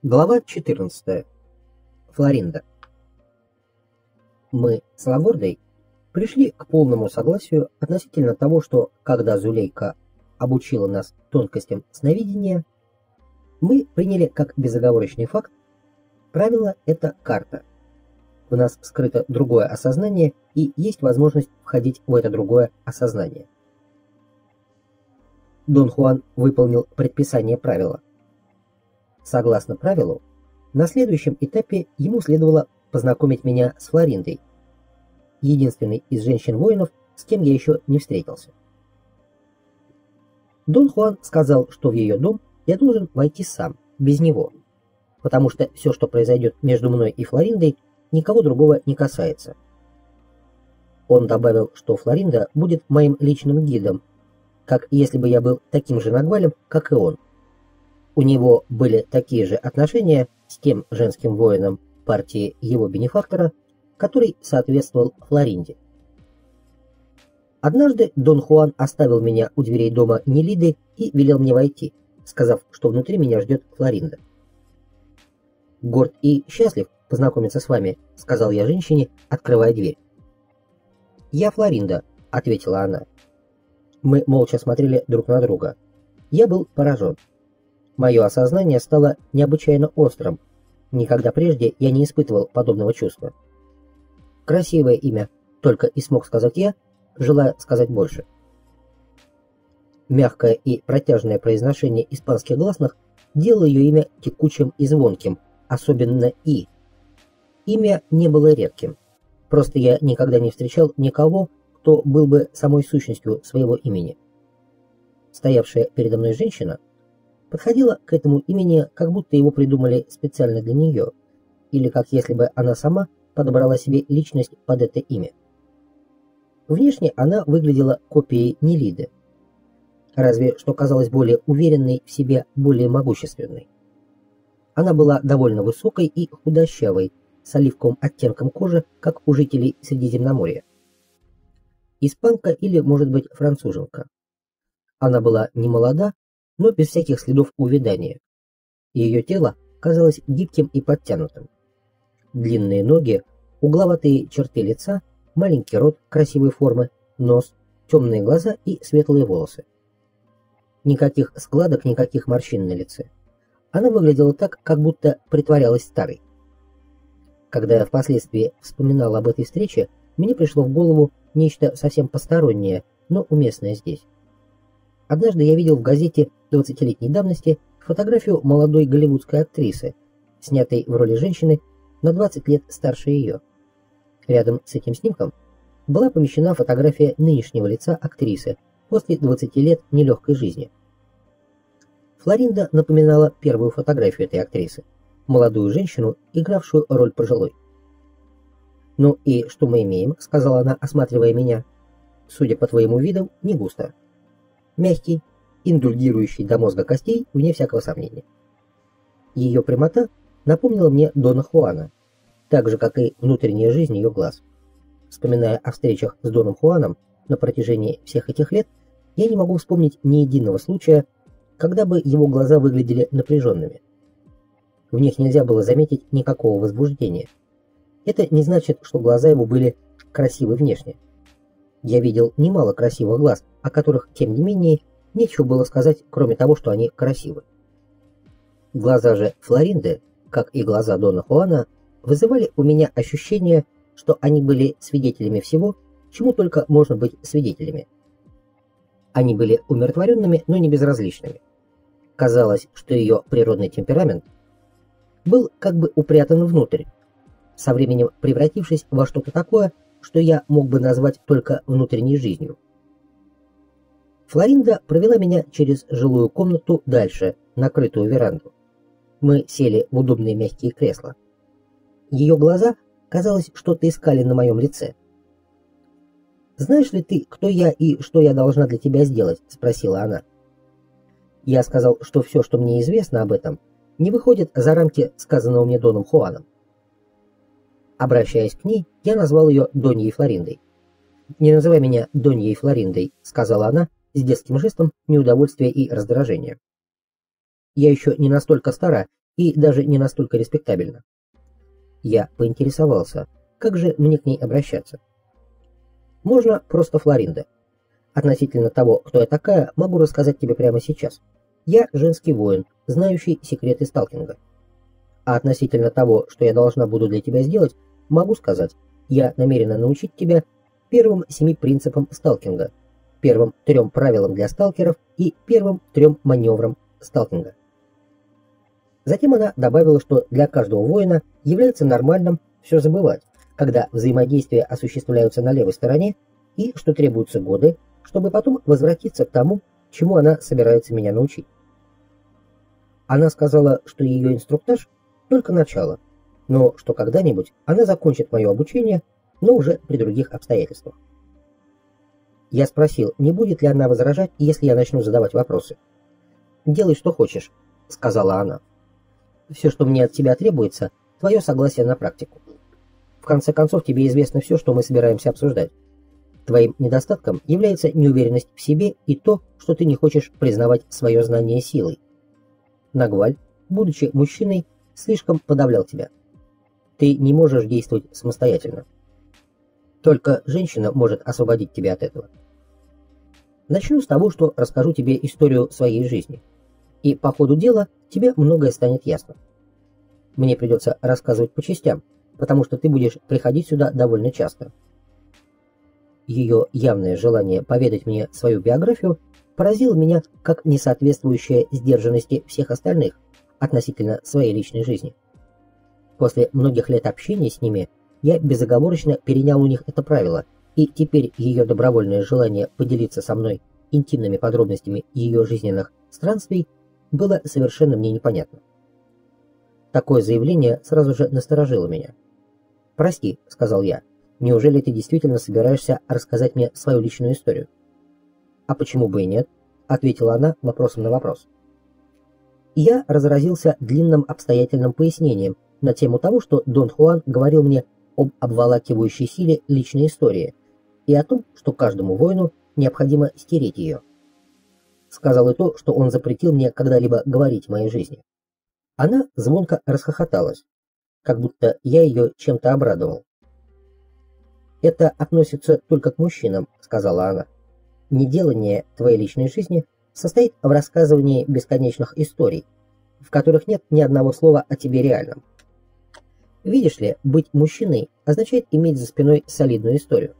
Глава 14. Флоринда. Мы с Лагордой пришли к полному согласию относительно того, что, когда Зулейка обучила нас тонкостям сновидения, мы приняли как безоговорочный факт: правило — это карта. В нас скрыто другое осознание, и есть возможность входить в это другое осознание. Дон Хуан выполнил предписание правила. Согласно правилу, на следующем этапе ему следовало познакомить меня с Флориндой, единственной из женщин-воинов, с кем я еще не встретился. Дон Хуан сказал, что в ее дом я должен войти сам, без него, потому что все, что произойдет между мной и Флориндой, никого другого не касается. Он добавил, что Флоринда будет моим личным гидом, как если бы я был таким же нагвалем, как и он. У него были такие же отношения с тем женским воином партии его бенефактора, который соответствовал Флоринде. Однажды Дон Хуан оставил меня у дверей дома Нелиды и велел мне войти, сказав, что внутри меня ждет Флоринда. «Горд и счастлив познакомиться с вами», — сказал я женщине, открывая дверь. «Я Флоринда», — ответила она. Мы молча смотрели друг на друга. Я был поражен. Мое осознание стало необычайно острым. Никогда прежде я не испытывал подобного чувства. «Красивое имя», — только и смог сказать я, желая сказать больше. Мягкое и протяжное произношение испанских гласных делало ее имя текучим и звонким, особенно «и». Имя не было редким. Просто я никогда не встречал никого, кто был бы самой сущностью своего имени. Стоявшая передо мной женщина подходила к этому имени, как будто его придумали специально для нее, или как если бы она сама подобрала себе личность под это имя. Внешне она выглядела копией Нелиды, разве что казалась более уверенной в себе, более могущественной. Она была довольно высокой и худощавой, с оливковым оттенком кожи, как у жителей Средиземноморья. Испанка или, может быть, француженка. Она была не молода, но без всяких следов увядания. Ее тело казалось гибким и подтянутым. Длинные ноги, угловатые черты лица, маленький рот красивой формы, нос, темные глаза и светлые волосы. Никаких складок, никаких морщин на лице. Она выглядела так, как будто притворялась старой. Когда я впоследствии вспоминал об этой встрече, мне пришло в голову нечто совсем постороннее, но уместное здесь. Однажды я видел в газете 20-летней давности фотографию молодой голливудской актрисы, снятой в роли женщины на 20 лет старше ее. Рядом с этим снимком была помещена фотография нынешнего лица актрисы после 20 лет нелегкой жизни. Флоринда напоминала первую фотографию этой актрисы, молодую женщину, игравшую роль пожилой. «Ну и что мы имеем?» — сказала она, осматривая меня. «Судя по твоему виду, не густо. Мягкий, индульгирующий до мозга костей, вне всякого сомнения». Ее прямота напомнила мне Дона Хуана, так же, как и внутренняя жизнь ее глаз. Вспоминая о встречах с Доном Хуаном на протяжении всех этих лет, я не могу вспомнить ни единого случая, когда бы его глаза выглядели напряженными. В них нельзя было заметить никакого возбуждения. Это не значит, что глаза его были красивы внешне. Я видел немало красивых глаз, о которых, тем не менее, нечего было сказать, кроме того, что они красивы. Глаза же Флоринды, как и глаза Дона Хуана, вызывали у меня ощущение, что они были свидетелями всего, чему только можно быть свидетелями. Они были умиротворенными, но не безразличными. Казалось, что ее природный темперамент был как бы упрятан внутрь, со временем превратившись во что-то такое, что я мог бы назвать только внутренней жизнью. Флоринда провела меня через жилую комнату дальше, на крытую веранду. Мы сели в удобные мягкие кресла. Ее глаза, казалось, что-то искали на моем лице. «Знаешь ли ты, кто я и что я должна для тебя сделать?» — спросила она. Я сказал, что все, что мне известно об этом, не выходит за рамки сказанного мне Доном Хуаном. Обращаясь к ней, я назвал ее Доньей Флориндой. «Не называй меня Доньей Флориндой», — сказала она с детским жестом неудовольствия и раздражения. «Я еще не настолько стара и даже не настолько респектабельна. Я поинтересовался, как же мне к ней обращаться. Можно просто Флоринда. Относительно того, кто я такая, могу рассказать тебе прямо сейчас. Я женский воин, знающий секреты сталкинга. А относительно того, что я должна буду для тебя сделать, могу сказать, я намерена научить тебя первым 7 принципам сталкинга, первым 3 правилам для сталкеров и первым 3 маневрам сталкинга. Затем она добавила, что для каждого воина является нормальным все забывать, когда взаимодействия осуществляются на левой стороне, и что требуются годы, чтобы потом возвратиться к тому, чему она собирается меня научить. Она сказала, что ее инструктаж только начало, но что когда-нибудь она закончит мое обучение, но уже при других обстоятельствах. Я спросил, не будет ли она возражать, если я начну задавать вопросы. «Делай, что хочешь», — сказала она. «Все, что мне от тебя требуется, твое согласие на практику. В конце концов, тебе известно все, что мы собираемся обсуждать. Твоим недостатком является неуверенность в себе и то, что ты не хочешь признавать свое знание силой. Нагваль, будучи мужчиной, слишком подавлял тебя. Ты не можешь действовать самостоятельно. Только женщина может освободить тебя от этого. Начну с того, что расскажу тебе историю своей жизни. И по ходу дела тебе многое станет ясно. Мне придется рассказывать по частям, потому что ты будешь приходить сюда довольно часто. Ее явное желание поведать мне свою биографию поразило меня как несоответствующее сдержанности всех остальных относительно своей личной жизни. После многих лет общения с ними я безоговорочно перенял у них это правило, и теперь ее добровольное желание поделиться со мной интимными подробностями ее жизненных странствий было совершенно мне непонятно. Такое заявление сразу же насторожило меня. «Прости», — сказал я, — «неужели ты действительно собираешься рассказать мне свою личную историю?» «А почему бы и нет?» — ответила она вопросом на вопрос. Я разразился длинным обстоятельным пояснением на тему того, что Дон Хуан говорил мне об обволакивающей силе личной истории и о том, что каждому воину необходимо стереть ее. Сказал и то, что он запретил мне когда-либо говорить в моей жизни. Она звонко расхохоталась, как будто я ее чем-то обрадовал. «Это относится только к мужчинам», — сказала она. «Неделание твоей личной жизни состоит в рассказывании бесконечных историй, в которых нет ни одного слова о тебе реальном. Видишь ли, быть мужчиной означает иметь за спиной солидную историю.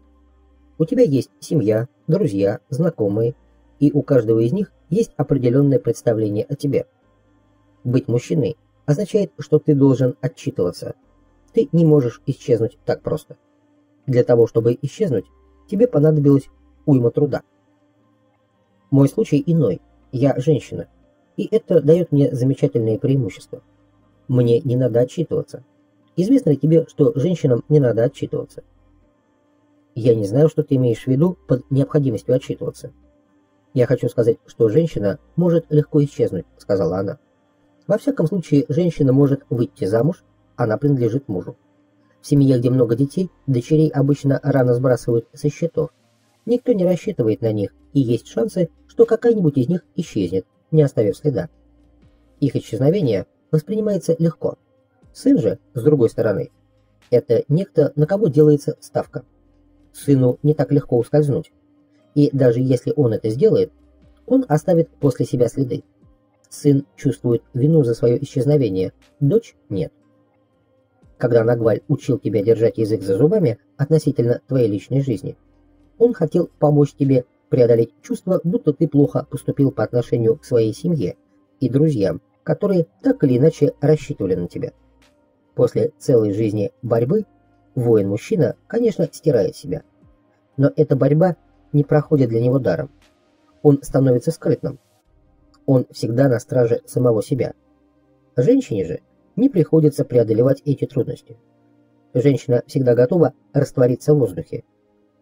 У тебя есть семья, друзья, знакомые, и у каждого из них есть определенное представление о тебе. Быть мужчиной означает, что ты должен отчитываться. Ты не можешь исчезнуть так просто. Для того, чтобы исчезнуть, тебе понадобилось уйма труда. Мой случай иной. Я женщина, и это дает мне замечательные преимущества. Мне не надо отчитываться. Известно ли тебе, что женщинам не надо отчитываться? Я не знаю, что ты имеешь в виду под необходимостью отчитываться. Я хочу сказать, что женщина может легко исчезнуть, сказала она. Во всяком случае, женщина может выйти замуж, она принадлежит мужу. В семье, где много детей, дочерей обычно рано сбрасывают со счетов. Никто не рассчитывает на них, и есть шансы, что какая-нибудь из них исчезнет, не оставив следа. Их исчезновение воспринимается легко. Сын же, с другой стороны, это некто, на кого делается ставка. Сыну не так легко ускользнуть. И даже если он это сделает, он оставит после себя следы. Сын чувствует вину за свое исчезновение, дочь нет. Когда Нагваль учил тебя держать язык за зубами относительно твоей личной жизни, он хотел помочь тебе преодолеть чувство, будто ты плохо поступил по отношению к своей семье и друзьям, которые так или иначе рассчитывали на тебя. После целой жизни борьбы воин-мужчина, конечно, стирает себя. Но эта борьба не проходит для него даром. Он становится скрытным. Он всегда на страже самого себя. Женщине же не приходится преодолевать эти трудности. Женщина всегда готова раствориться в воздухе.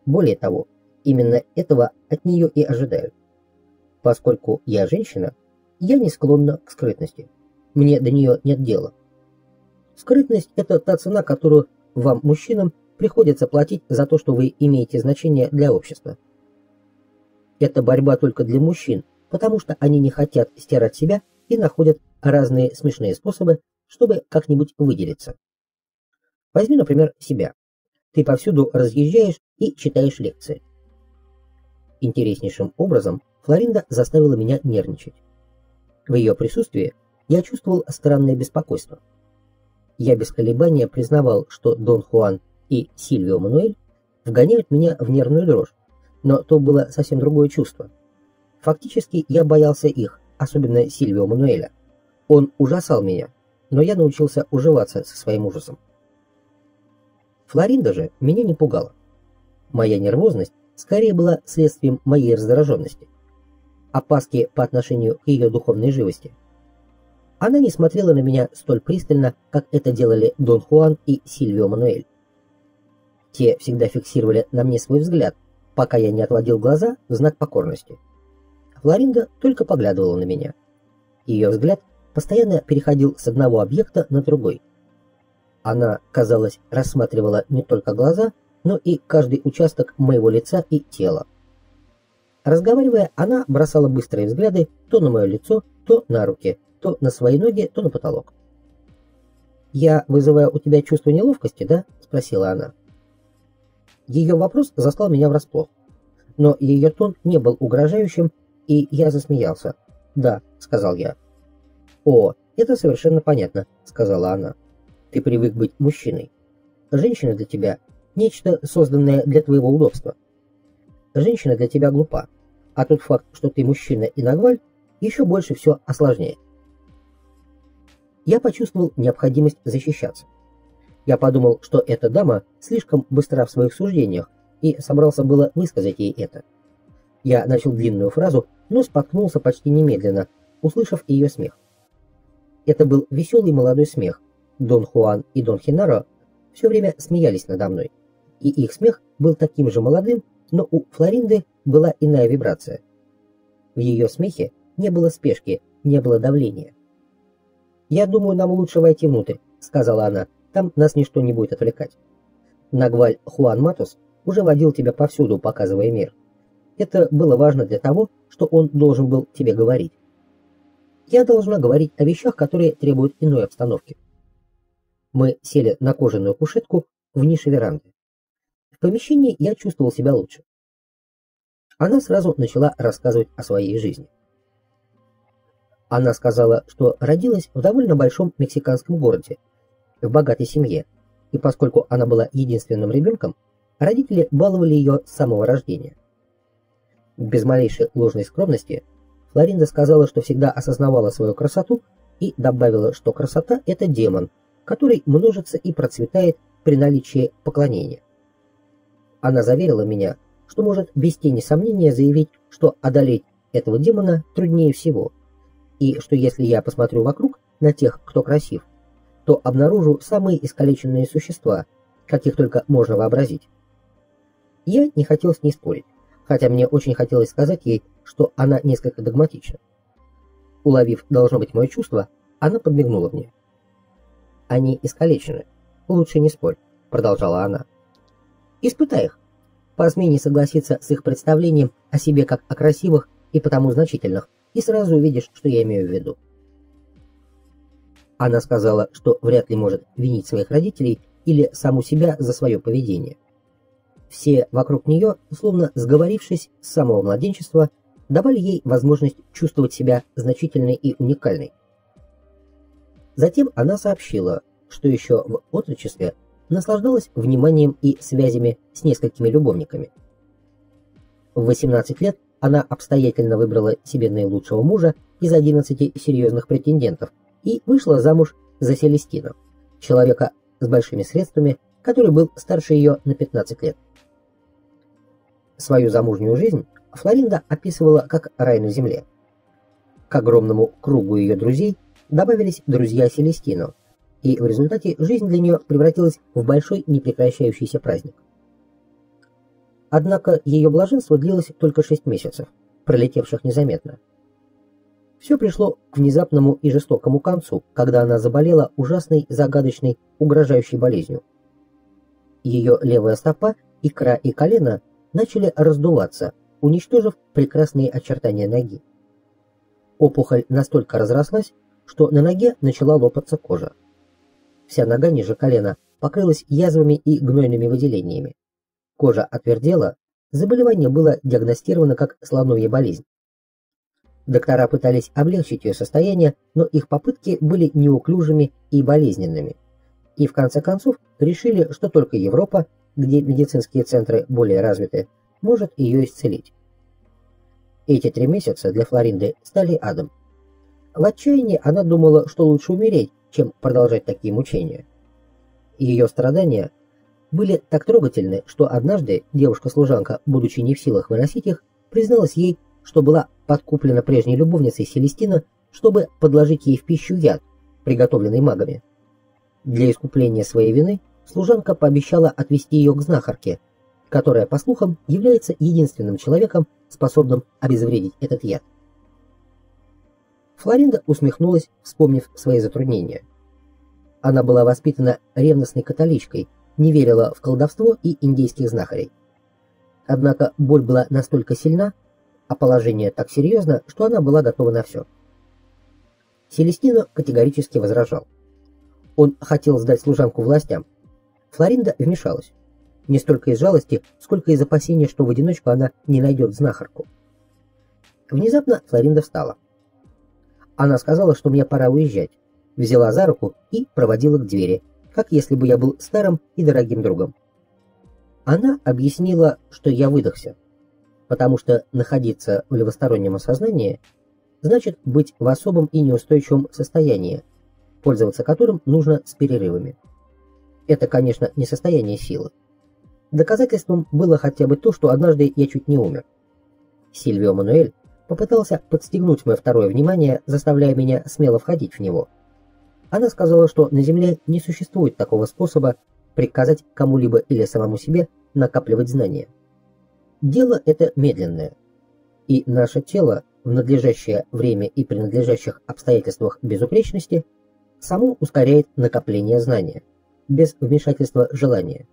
Более того, именно этого от нее и ожидают. Поскольку я женщина, я не склонна к скрытности. Мне до нее нет дела. Скрытность – это та цена, которую вам, мужчинам, приходится платить за то, что вы имеете значение для общества. Это борьба только для мужчин, потому что они не хотят стирать себя и находят разные смешные способы, чтобы как-нибудь выделиться. Возьми, например, себя. Ты повсюду разъезжаешь и читаешь лекции. Интереснейшим образом Флоринда заставила меня нервничать. В ее присутствии я чувствовал странное беспокойство. Я без колебания признавал, что Дон Хуан и Сильвио Мануэль вгоняют меня в нервную дрожь, но то было совсем другое чувство. Фактически я боялся их, особенно Сильвио Мануэля. Он ужасал меня, но я научился уживаться со своим ужасом. Флоринда же меня не пугала. Моя нервозность скорее была следствием моей раздраженности, опаски по отношению к ее духовной живости. Она не смотрела на меня столь пристально, как это делали Дон Хуан и Сильвио Мануэль. Те всегда фиксировали на мне свой взгляд, пока я не отводил глаза в знак покорности. Флоринда только поглядывала на меня. Ее взгляд постоянно переходил с одного объекта на другой. Она, казалось, рассматривала не только глаза, но и каждый участок моего лица и тела. Разговаривая, она бросала быстрые взгляды то на мое лицо, то на руки, то на свои ноги, то на потолок. «Я вызываю у тебя чувство неловкости, да?» — спросила она. Ее вопрос застал меня врасплох, но ее тон не был угрожающим, и я засмеялся. «Да», — сказал я. «О, это совершенно понятно», — сказала она. «Ты привык быть мужчиной. Женщина для тебя — нечто, созданное для твоего удобства. Женщина для тебя глупа, а тот факт, что ты мужчина и нагваль, еще больше все осложняет». Я почувствовал необходимость защищаться. Я подумал, что эта дама слишком быстра в своих суждениях, и собрался было высказать ей это. Я начал длинную фразу, но споткнулся почти немедленно, услышав ее смех. Это был веселый молодой смех. Дон Хуан и Дон Хенаро все время смеялись надо мной, и их смех был таким же молодым, но у Флоринды была иная вибрация. В ее смехе не было спешки, не было давления. «Я думаю, нам лучше войти внутрь», — сказала она, — «там нас ничто не будет отвлекать. Нагваль Хуан Матус уже водил тебя повсюду, показывая мир. Это было важно для того, что он должен был тебе говорить. Я должна говорить о вещах, которые требуют иной обстановки». Мы сели на кожаную кушетку в нише веранды. В помещении я чувствовал себя лучше. Она сразу начала рассказывать о своей жизни. Она сказала, что родилась в довольно большом мексиканском городе, в богатой семье, и поскольку она была единственным ребенком, родители баловали ее с самого рождения. Без малейшей ложной скромности Флоринда сказала, что всегда осознавала свою красоту, и добавила, что красота – это демон, который множится и процветает при наличии поклонения. Она заверила меня, что может без тени сомнения заявить, что одолеть этого демона труднее всего, и что если я посмотрю вокруг на тех, кто красив, то обнаружу самые искалеченные существа, каких только можно вообразить. Я не хотел с ней спорить, хотя мне очень хотелось сказать ей, что она несколько догматична. Уловив, должно быть, мое чувство, она подмигнула мне. «Они искалечены. Лучше не спорь», — продолжала она. «Испытай их. Посмей не согласиться с их представлением о себе как о красивых и потому значительных, и сразу увидишь, что я имею в виду». Она сказала, что вряд ли может винить своих родителей или саму себя за свое поведение. Все вокруг нее, словно сговорившись с самого младенчества, давали ей возможность чувствовать себя значительной и уникальной. Затем она сообщила, что еще в отрочестве наслаждалась вниманием и связями с несколькими любовниками. В 18 лет она обстоятельно выбрала себе наилучшего мужа из 11 серьезных претендентов и вышла замуж за Селестино, человека с большими средствами, который был старше ее на 15 лет. Свою замужнюю жизнь Флоринда описывала как рай на земле. К огромному кругу ее друзей добавились друзья Селестино, и в результате жизнь для нее превратилась в большой непрекращающийся праздник. Однако ее блаженство длилось только 6 месяцев, пролетевших незаметно. Все пришло к внезапному и жестокому концу, когда она заболела ужасной, загадочной, угрожающей болезнью. Ее левая стопа, икра и колено начали раздуваться, уничтожив прекрасные очертания ноги. Опухоль настолько разрослась, что на ноге начала лопаться кожа. Вся нога ниже колена покрылась язвами и гнойными выделениями. Кожа отвердела, заболевание было диагностировано как слоновья болезнь. Доктора пытались облегчить ее состояние, но их попытки были неуклюжими и болезненными. И в конце концов решили, что только Европа, где медицинские центры более развиты, может ее исцелить. Эти 3 месяца для Флоринды стали адом. В отчаянии она думала, что лучше умереть, чем продолжать такие мучения. Ее страдания были так трогательны, что однажды девушка-служанка, будучи не в силах выносить их, призналась ей, что была подкуплена прежней любовницей Селестина, чтобы подложить ей в пищу яд, приготовленный магами. Для искупления своей вины служанка пообещала отвезти ее к знахарке, которая, по слухам, является единственным человеком, способным обезвредить этот яд. Флоринда усмехнулась, вспомнив свои затруднения. Она была воспитана ревностной католичкой, не верила в колдовство и индейских знахарей. Однако боль была настолько сильна, а положение так серьезно, что она была готова на все. Селестино категорически возражал. Он хотел сдать служанку властям. Флоринда вмешалась. Не столько из жалости, сколько из опасения, что в одиночку она не найдет знахарку. Внезапно Флоринда встала. Она сказала, что мне пора уезжать, взяла за руку и проводила к двери, как если бы я был старым и дорогим другом. Она объяснила, что я выдохся, потому что находиться в левостороннем осознании значит быть в особом и неустойчивом состоянии, пользоваться которым нужно с перерывами. Это, конечно, не состояние силы. Доказательством было хотя бы то, что однажды я чуть не умер. Сильвио Мануэль попытался подстегнуть мое второе внимание, заставляя меня смело входить в него. Она сказала, что на Земле не существует такого способа приказать кому-либо или самому себе накапливать знания. Дело это медленное, и наше тело в надлежащее время и при надлежащих обстоятельствах безупречности само ускоряет накопление знания, без вмешательства желания.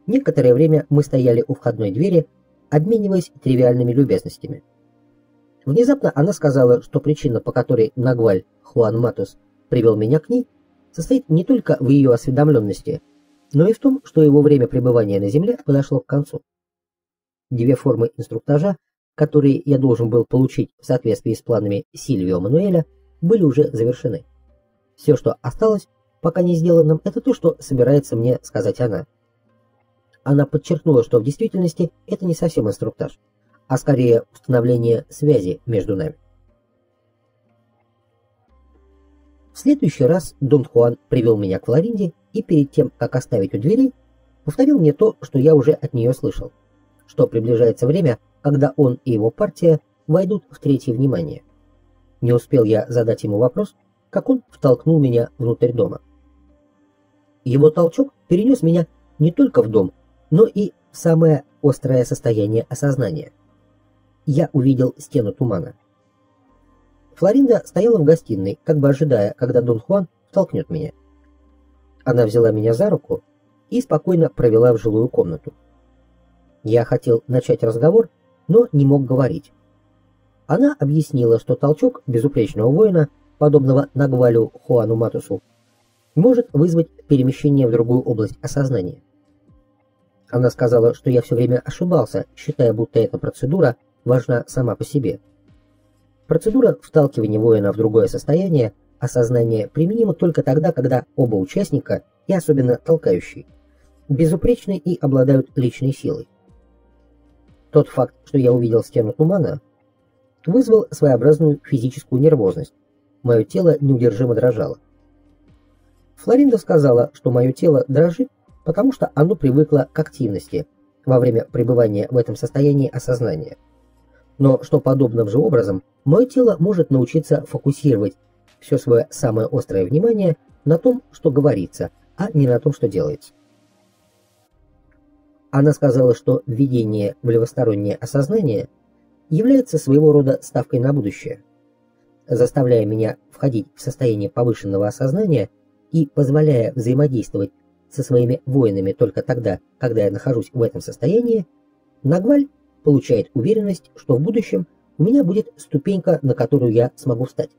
Некоторое время мы стояли у входной двери, обмениваясь тривиальными любезностями. Внезапно она сказала, что причина, по которой Нагваль Хуан Матус привел меня к ней, состоит не только в ее осведомленности, но и в том, что его время пребывания на Земле подошло к концу. 2 формы инструктажа, которые я должен был получить в соответствии с планами Сильвио Мануэля, были уже завершены. Все, что осталось, пока не сделанным, это то, что собирается мне сказать она. Она подчеркнула, что в действительности это не совсем инструктаж, а скорее установление связи между нами. В следующий раз Дон Хуан привел меня к Флоринде и перед тем, как оставить у двери, повторил мне то, что я уже от нее слышал, что приближается время, когда он и его партия войдут в третье внимание. Не успел я задать ему вопрос, как он втолкнул меня внутрь дома. Его толчок перенес меня не только в дом, но и в самое острое состояние осознания. Я увидел стену тумана. Флоринда стояла в гостиной, как бы ожидая, когда Дон Хуан втолкнет меня. Она взяла меня за руку и спокойно провела в жилую комнату. Я хотел начать разговор, но не мог говорить. Она объяснила, что толчок безупречного воина, подобного Нагвалю Хуану Матусу, может вызвать перемещение в другую область осознания. Она сказала, что я все время ошибался, считая, будто эта процедура важна сама по себе. Процедура вталкивания воина в другое состояние осознания применима только тогда, когда оба участника, и особенно толкающий, безупречны и обладают личной силой. Тот факт, что я увидел стену тумана, вызвал своеобразную физическую нервозность. Мое тело неудержимо дрожало. Флоринда сказала, что мое тело дрожит, потому что оно привыкло к активности во время пребывания в этом состоянии осознания. Но что подобным же образом мое тело может научиться фокусировать все свое самое острое внимание на том, что говорится, а не на том, что делается. Она сказала, что введение в левостороннее осознание является своего рода ставкой на будущее, заставляя меня входить в состояние повышенного осознания и позволяя взаимодействовать со своими воинами только тогда, когда я нахожусь в этом состоянии. Нагваль получает уверенность, что в будущем у меня будет ступенька, на которую я смогу встать.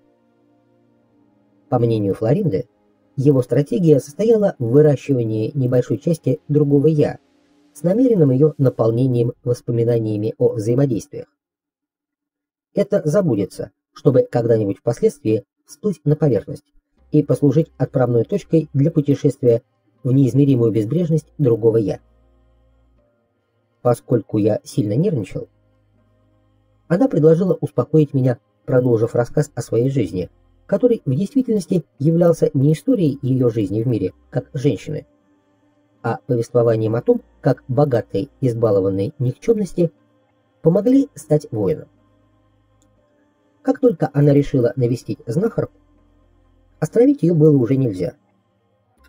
По мнению Флоринды, его стратегия состояла в выращивании небольшой части другого «я» с намеренным ее наполнением воспоминаниями о взаимодействиях. Это забудется, чтобы когда-нибудь впоследствии всплыть на поверхность и послужить отправной точкой для путешествия в неизмеримую безбрежность другого «я». Поскольку я сильно нервничал, она предложила успокоить меня, продолжив рассказ о своей жизни, который в действительности являлся не историей ее жизни в мире как женщины, а повествованием о том, как богатой, избалованной никчемности помогли стать воином. Как только она решила навестить знахарку, остановить ее было уже нельзя.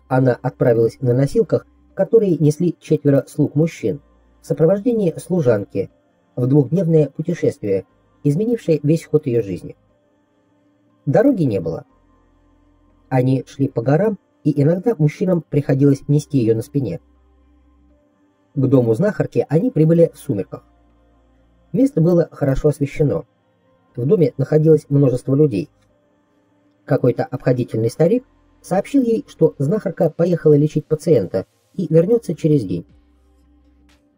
Она отправилась на носилках, которые несли 4 слуг мужчин, в сопровождении служанки, в двухдневное путешествие, изменившее весь ход ее жизни. Дороги не было. Они шли по горам, и иногда мужчинам приходилось нести ее на спине. К дому знахарки они прибыли в сумерках. Место было хорошо освещено. В доме находилось множество людей. Какой-то обходительный старик сообщил ей, что знахарка поехала лечить пациента и вернется через день.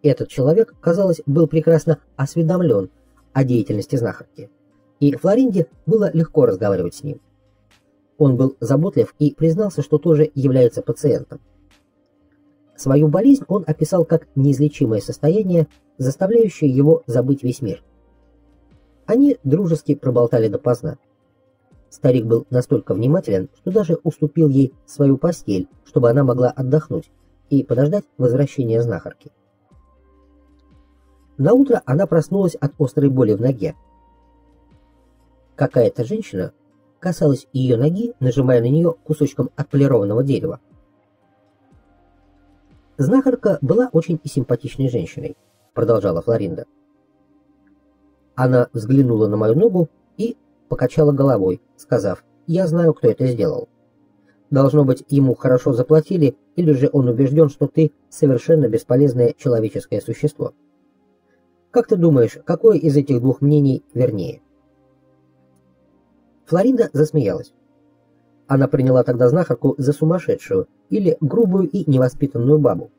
Этот человек, казалось, был прекрасно осведомлен о деятельности знахарки, и Флоринде было легко разговаривать с ним. Он был заботлив и признался, что тоже является пациентом. Свою болезнь он описал как неизлечимое состояние, заставляющее его забыть весь мир. Они дружески проболтали допоздна. Старик был настолько внимателен, что даже уступил ей свою постель, чтобы она могла отдохнуть и подождать возвращения знахарки. Наутро она проснулась от острой боли в ноге. Какая-то женщина касалась ее ноги, нажимая на нее кусочком отполированного дерева. Знахарка была очень симпатичной женщиной, продолжала Флоринда. Она взглянула на мою ногу и покачала головой, сказав: «Я знаю, кто это сделал. Должно быть, ему хорошо заплатили, или же он убежден, что ты совершенно бесполезное человеческое существо. Как ты думаешь, какое из этих двух мнений вернее?» Флоринда засмеялась. Она приняла тогда знахарку за сумасшедшую или грубую и невоспитанную бабу.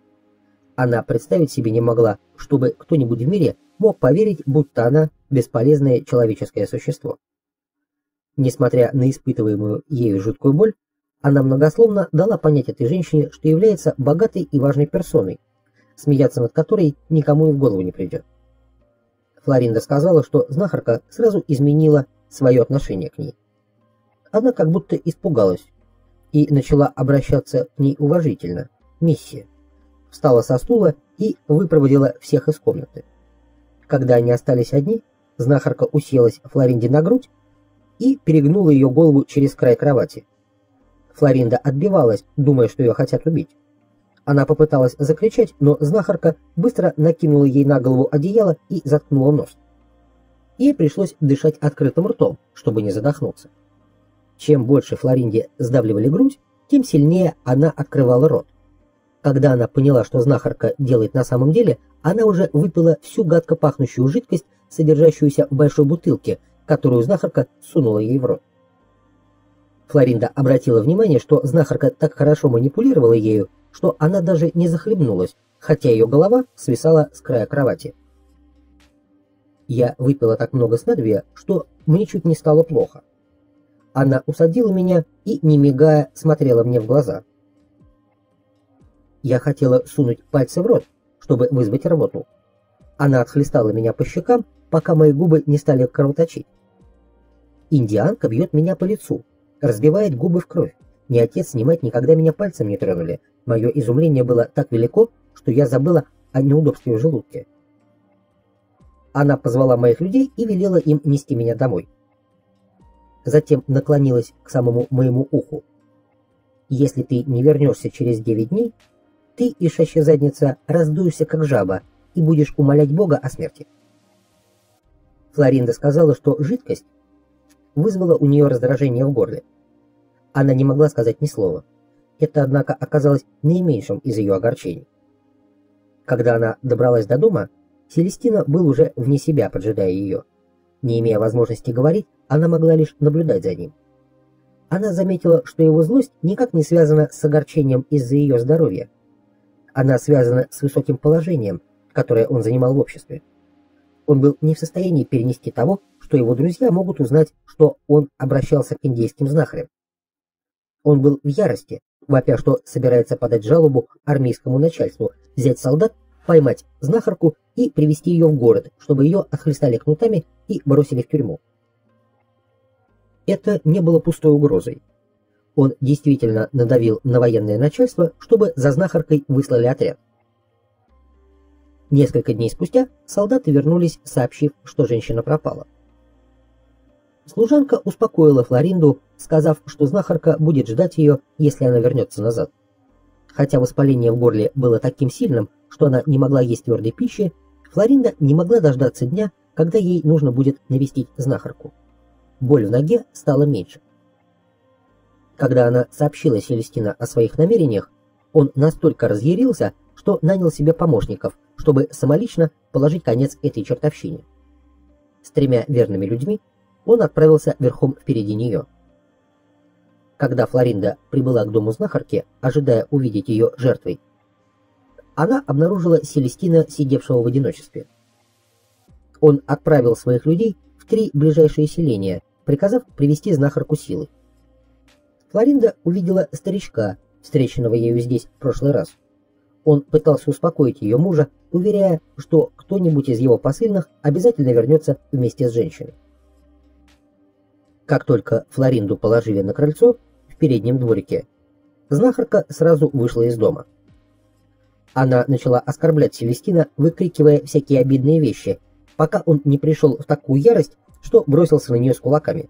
Она представить себе не могла, чтобы кто-нибудь в мире мог поверить, будто она бесполезное человеческое существо. Несмотря на испытываемую ею жуткую боль, она многословно дала понять этой женщине, что является богатой и важной персоной, смеяться над которой никому и в голову не придет. Флоринда сказала, что знахарка сразу изменила свое отношение к ней. Она как будто испугалась и начала обращаться к ней уважительно, миссия. Встала со стула и выпроводила всех из комнаты. Когда они остались одни, знахарка уселась Флоринде на грудь и перегнула ее голову через край кровати. Флоринда отбивалась, думая, что ее хотят убить. Она попыталась закричать, но знахарка быстро накинула ей на голову одеяло и заткнула нос. Ей пришлось дышать открытым ртом, чтобы не задохнуться. Чем больше Флоринде сдавливали грудь, тем сильнее она открывала рот. Когда она поняла, что знахарка делает на самом деле, она уже выпила всю гадко пахнущую жидкость, содержащуюся в большой бутылке, которую знахарка сунула ей в рот. Флоринда обратила внимание, что знахарка так хорошо манипулировала ею, что она даже не захлебнулась, хотя ее голова свисала с края кровати. Я выпила так много снадобья, что мне чуть не стало плохо. Она усадила меня и, не мигая, смотрела мне в глаза. Я хотела сунуть пальцы в рот, чтобы вызвать рвоту. Она отхлестала меня по щекам, пока мои губы не стали кровоточить. Индианка бьет меня по лицу, разбивает губы в кровь. Ни отец, ни мать никогда меня пальцем не тронули. Мое изумление было так велико, что я забыла о неудобстве в желудке. Она позвала моих людей и велела им нести меня домой. Затем наклонилась к самому моему уху. «Если ты не вернешься через 9 дней, ты, ишачья задница, раздуешься как жаба и будешь умолять Бога о смерти». Флоринда сказала, что жидкость вызвала у нее раздражение в горле. Она не могла сказать ни слова. Это, однако, оказалось наименьшим из ее огорчений. Когда она добралась до дома, Селестина был уже вне себя, поджидая ее. Не имея возможности говорить, она могла лишь наблюдать за ним. она заметила, что его злость никак не связана с огорчением из-за ее здоровья. Она связана с высоким положением, которое он занимал в обществе. Он был не в состоянии перенести того, что его друзья могут узнать, что он обращался к индейским знахарям. Он был в ярости, вопя, что собирается подать жалобу армейскому начальству, взять солдат, поймать знахарку и привести ее в город, чтобы ее отхлестали кнутами и бросили в тюрьму. Это не было пустой угрозой. Он действительно надавил на военное начальство, чтобы за знахаркой выслали отряд. Несколько дней спустя солдаты вернулись, сообщив, что женщина пропала. Служанка успокоила Флоринду, сказав, что знахарка будет ждать ее, если она вернется назад. Хотя воспаление в горле было таким сильным, что она не могла есть твердой пищи, Флоринда не могла дождаться дня, когда ей нужно будет навестить знахарку. Боль в ноге стала меньше. Когда она сообщила Селестина о своих намерениях, он настолько разъярился, что нанял себе помощников, чтобы самолично положить конец этой чертовщине. С 3 верными людьми он отправился верхом впереди нее. Когда Флоринда прибыла к дому знахарки, ожидая увидеть ее жертвой, она обнаружила Селестина, сидевшего в одиночестве. Он отправил своих людей в 3 ближайшие селения, приказав привести знахарку силой. Флоринда увидела старичка, встреченного ею здесь в прошлый раз. Он пытался успокоить ее мужа, уверяя, что кто-нибудь из его посыльных обязательно вернется вместе с женщиной. Как только Флоринду положили на крыльцо в переднем дворике, знахарка сразу вышла из дома. Она начала оскорблять Селестина, выкрикивая всякие обидные вещи, пока он не пришел в такую ярость, что бросился на нее с кулаками.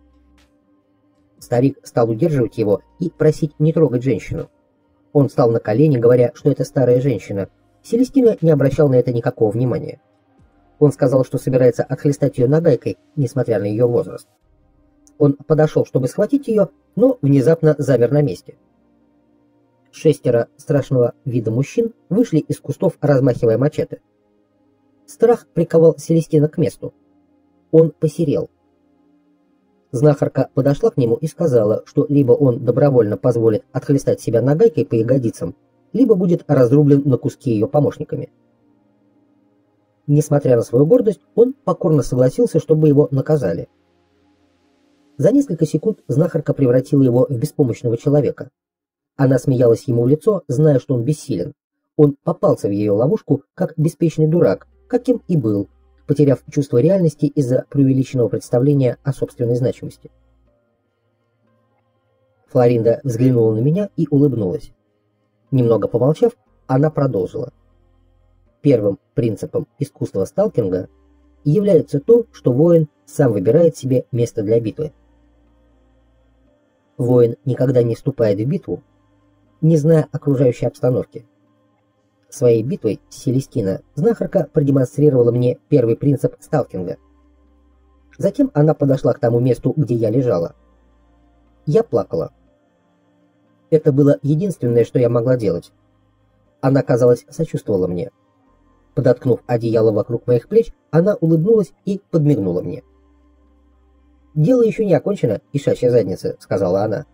Старик стал удерживать его и просить не трогать женщину. Он встал на колени, говоря, что это старая женщина. Селестина не обращал на это никакого внимания. Он сказал, что собирается отхлестать ее нагайкой, несмотря на ее возраст. Он подошел, чтобы схватить ее, но внезапно замер на месте. 6 страшного вида мужчин вышли из кустов, размахивая мачете. Страх приковал Селестина к месту. Он посерел. Знахарка подошла к нему и сказала, что либо он добровольно позволит отхлестать себя нагайкой по ягодицам, либо будет разрублен на куски ее помощниками. Несмотря на свою гордость, он покорно согласился, чтобы его наказали. За несколько секунд знахарка превратила его в беспомощного человека. Она смеялась ему в лицо, зная, что он бессилен. Он попался в ее ловушку, как беспечный дурак, каким и был, потеряв чувство реальности из-за преувеличенного представления о собственной значимости. Флоринда взглянула на меня и улыбнулась. Немного помолчав, она продолжила. Первым принципом искусства сталкинга является то, что воин сам выбирает себе место для битвы. Воин никогда не вступает в битву, не зная окружающей обстановки. Своей битвой с Селестина знахарка продемонстрировала мне первый принцип сталкинга. Затем она подошла к тому месту, где я лежала. Я плакала. Это было единственное, что я могла делать. Она, казалось, сочувствовала мне. Подоткнув одеяло вокруг моих плеч, она улыбнулась и подмигнула мне. «Дело еще не окончено, ишачья задница», — сказала она.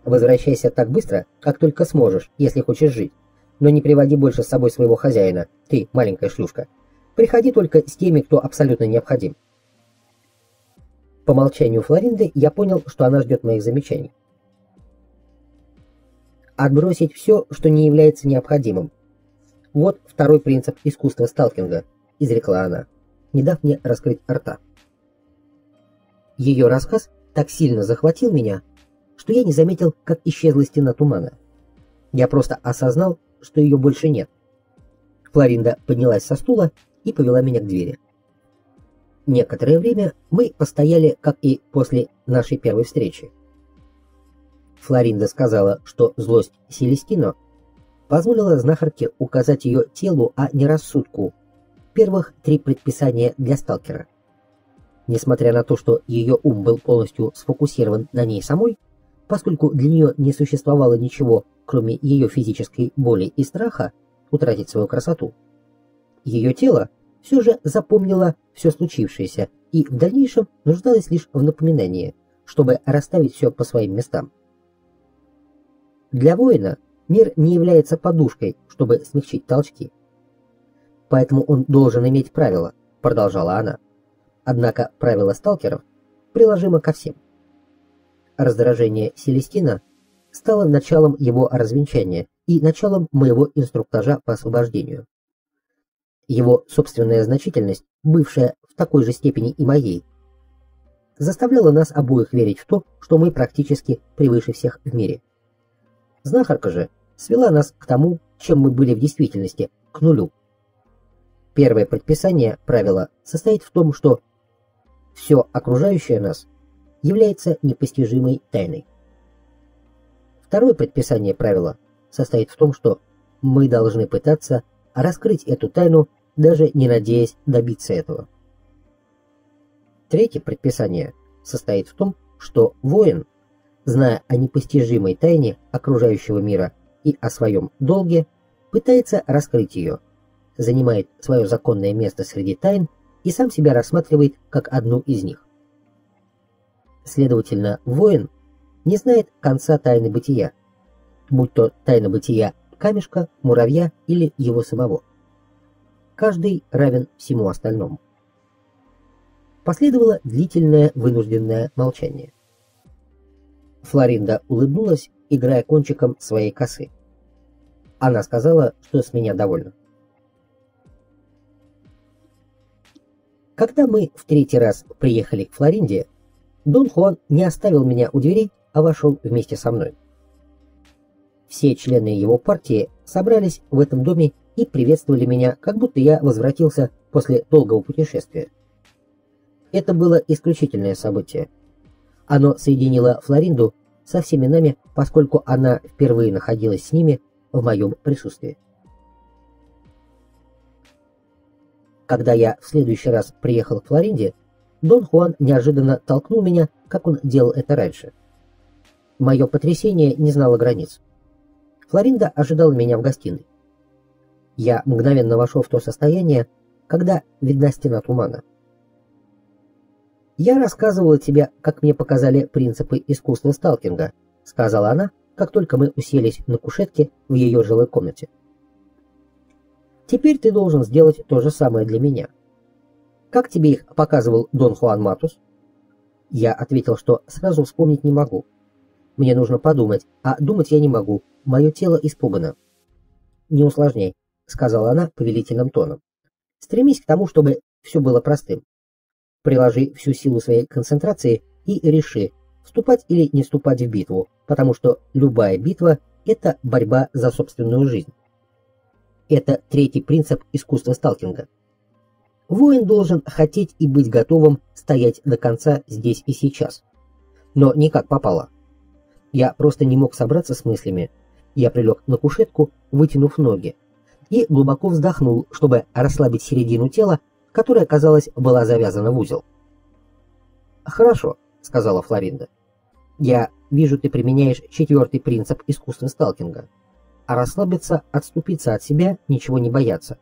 «Возвращайся так быстро, как только сможешь, если хочешь жить. Но не приводи больше с собой своего хозяина, ты, маленькая шлюшка. Приходи только с теми, кто абсолютно необходим». По молчанию Флоринды я понял, что она ждет моих замечаний. Отбросить все, что не является необходимым. Вот второй принцип искусства сталкинга, изрекла она, не дав мне раскрыть рта. Ее рассказ так сильно захватил меня, что я не заметил, как исчезла стена тумана. Я просто осознал, что ее больше нет. Флоринда поднялась со стула и повела меня к двери. Некоторое время мы постояли, как и после нашей первой встречи. Флоринда сказала, что злость Селестино позволила знахарке указать ее телу, а не рассудку, первых 3 предписания для сталкера. Несмотря на то, что ее ум был полностью сфокусирован на ней самой, поскольку для нее не существовало ничего, кроме ее физической боли и страха утратить свою красоту, ее тело все же запомнило все случившееся и в дальнейшем нуждалось лишь в напоминании, чтобы расставить все по своим местам. Для воина мир не является подушкой, чтобы смягчить толчки. Поэтому он должен иметь правила, продолжала она. Однако правило сталкеров приложимо ко всем. Раздражение Селестина стало началом его развенчания и началом моего инструктажа по освобождению. Его собственная значительность, бывшая в такой же степени и моей, заставляла нас обоих верить в то, что мы практически превыше всех в мире. Знахарка же свела нас к тому, чем мы были в действительности, к нулю. Первое предписание правила состоит в том, что все окружающее нас является непостижимой тайной. Второе предписание правила состоит в том, что мы должны пытаться раскрыть эту тайну, даже не надеясь добиться этого. Третье предписание состоит в том, что воин, зная о непостижимой тайне окружающего мира и о своем долге, пытается раскрыть ее, занимает свое законное место среди тайн и сам себя рассматривает как одну из них. Следовательно, воин не знает конца тайны бытия, будь то тайна бытия камешка, муравья или его самого. Каждый равен всему остальному. Последовало длительное вынужденное молчание. Флоринда улыбнулась, играя кончиком своей косы. Она сказала, что с меня довольна. Когда мы в третий раз приехали к Флоринде, Дон Хуан не оставил меня у дверей, а вошел вместе со мной. Все члены его партии собрались в этом доме и приветствовали меня, как будто я возвратился после долгого путешествия. Это было исключительное событие. Оно соединило Флоринду со всеми нами, поскольку она впервые находилась с ними в моем присутствии. Когда я в следующий раз приехал к Флоринде, Дон Хуан неожиданно толкнул меня, как он делал это раньше. Мое потрясение не знало границ. Флоринда ожидала меня в гостиной. Я мгновенно вошел в то состояние, когда видна стена тумана. «Я рассказывала тебе, как мне показали принципы искусства сталкинга», сказала она, как только мы уселись на кушетке в ее жилой комнате. «Теперь ты должен сделать то же самое для меня. Как тебе их показывал Дон Хуан Матус?» Я ответил, что сразу вспомнить не могу. Мне нужно подумать, а думать я не могу, мое тело испугано. «Не усложняй», сказала она повелительным тоном. «Стремись к тому, чтобы все было простым. Приложи всю силу своей концентрации и реши, вступать или не вступать в битву, потому что любая битва – это борьба за собственную жизнь. Это третий принцип искусства сталкинга. Воин должен хотеть и быть готовым стоять до конца здесь и сейчас. Но не как попало. Я просто не мог собраться с мыслями. Я прилег на кушетку, вытянув ноги, и глубоко вздохнул, чтобы расслабить середину тела, которая, казалось, была завязана в узел. «Хорошо», — сказала Флоринда. «Я вижу, ты применяешь четвертый принцип искусства сталкинга. А расслабиться, отступиться от себя, ничего не бояться.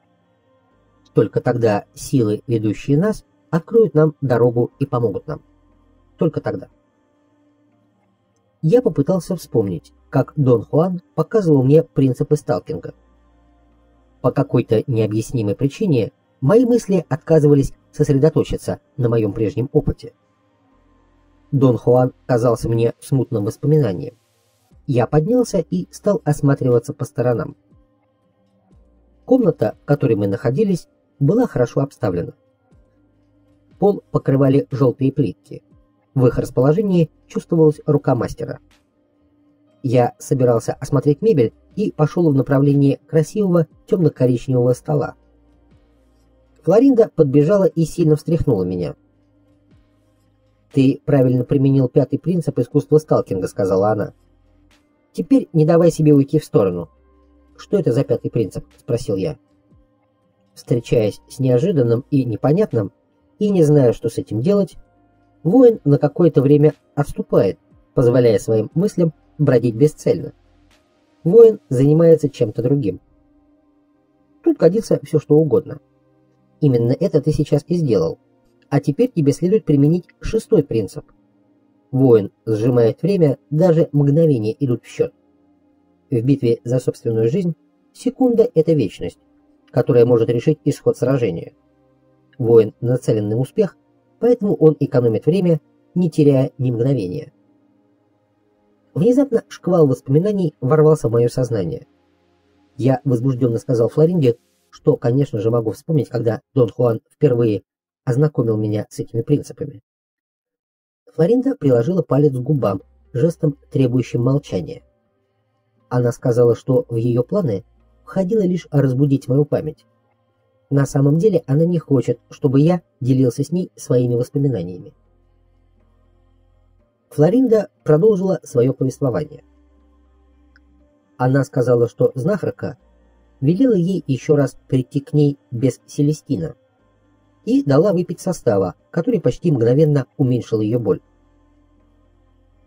Только тогда силы, ведущие нас, откроют нам дорогу и помогут нам. Только тогда». Я попытался вспомнить, как Дон Хуан показывал мне принципы сталкинга. По какой-то необъяснимой причине мои мысли отказывались сосредоточиться на моем прежнем опыте. Дон Хуан казался мне смутным воспоминанием. Я поднялся и стал осматриваться по сторонам. Комната, в которой мы находились, была хорошо обставлена. Пол покрывали желтые плитки. В их расположении чувствовалась рука мастера. Я собирался осмотреть мебель и пошел в направлении красивого темно-коричневого стола. Флоринда подбежала и сильно встряхнула меня. «Ты правильно применил пятый принцип искусства сталкинга», — сказала она. «Теперь не давай себе уйти в сторону». «Что это за пятый принцип?» — спросил я. Встречаясь с неожиданным и непонятным, и не зная, что с этим делать, воин на какое-то время отступает, позволяя своим мыслям бродить бесцельно. Воин занимается чем-то другим. Тут годится все, что угодно. Именно это ты сейчас и сделал. А теперь тебе следует применить шестой принцип. Воин сжимает время, даже мгновения идут в счет. в битве за собственную жизнь секунда – это вечность, которая может решить исход сражения. Воин нацелен на успех, поэтому он экономит время, не теряя ни мгновения. Внезапно шквал воспоминаний ворвался в мое сознание. Я возбужденно сказал Флоринде, что, конечно же, могу вспомнить, когда Дон Хуан впервые ознакомил меня с этими принципами. Флоринда приложила палец к губам, жестом, требующим молчания. Она сказала, что в ее планы входило лишь разбудить мою память. На самом деле она не хочет, чтобы я делился с ней своими воспоминаниями. Флоринда продолжила свое повествование. Она сказала, что знахарка велела ей еще раз прийти к ней без Селестина и дала выпить состава, который почти мгновенно уменьшил ее боль.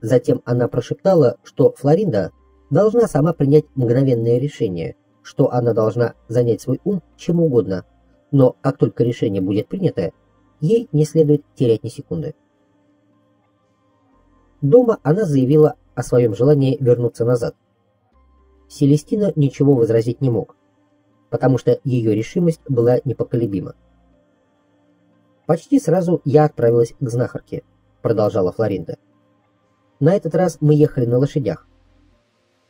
Затем она прошептала, что Флоринда должна сама принять мгновенное решение, что она должна занять свой ум чем угодно, но как только решение будет принято, ей не следует терять ни секунды. Дома она заявила о своем желании вернуться назад. Селестина ничего возразить не мог, потому что ее решимость была непоколебима. «Почти сразу я отправилась к знахарке», — продолжала Флоринда. «На этот раз мы ехали на лошадях.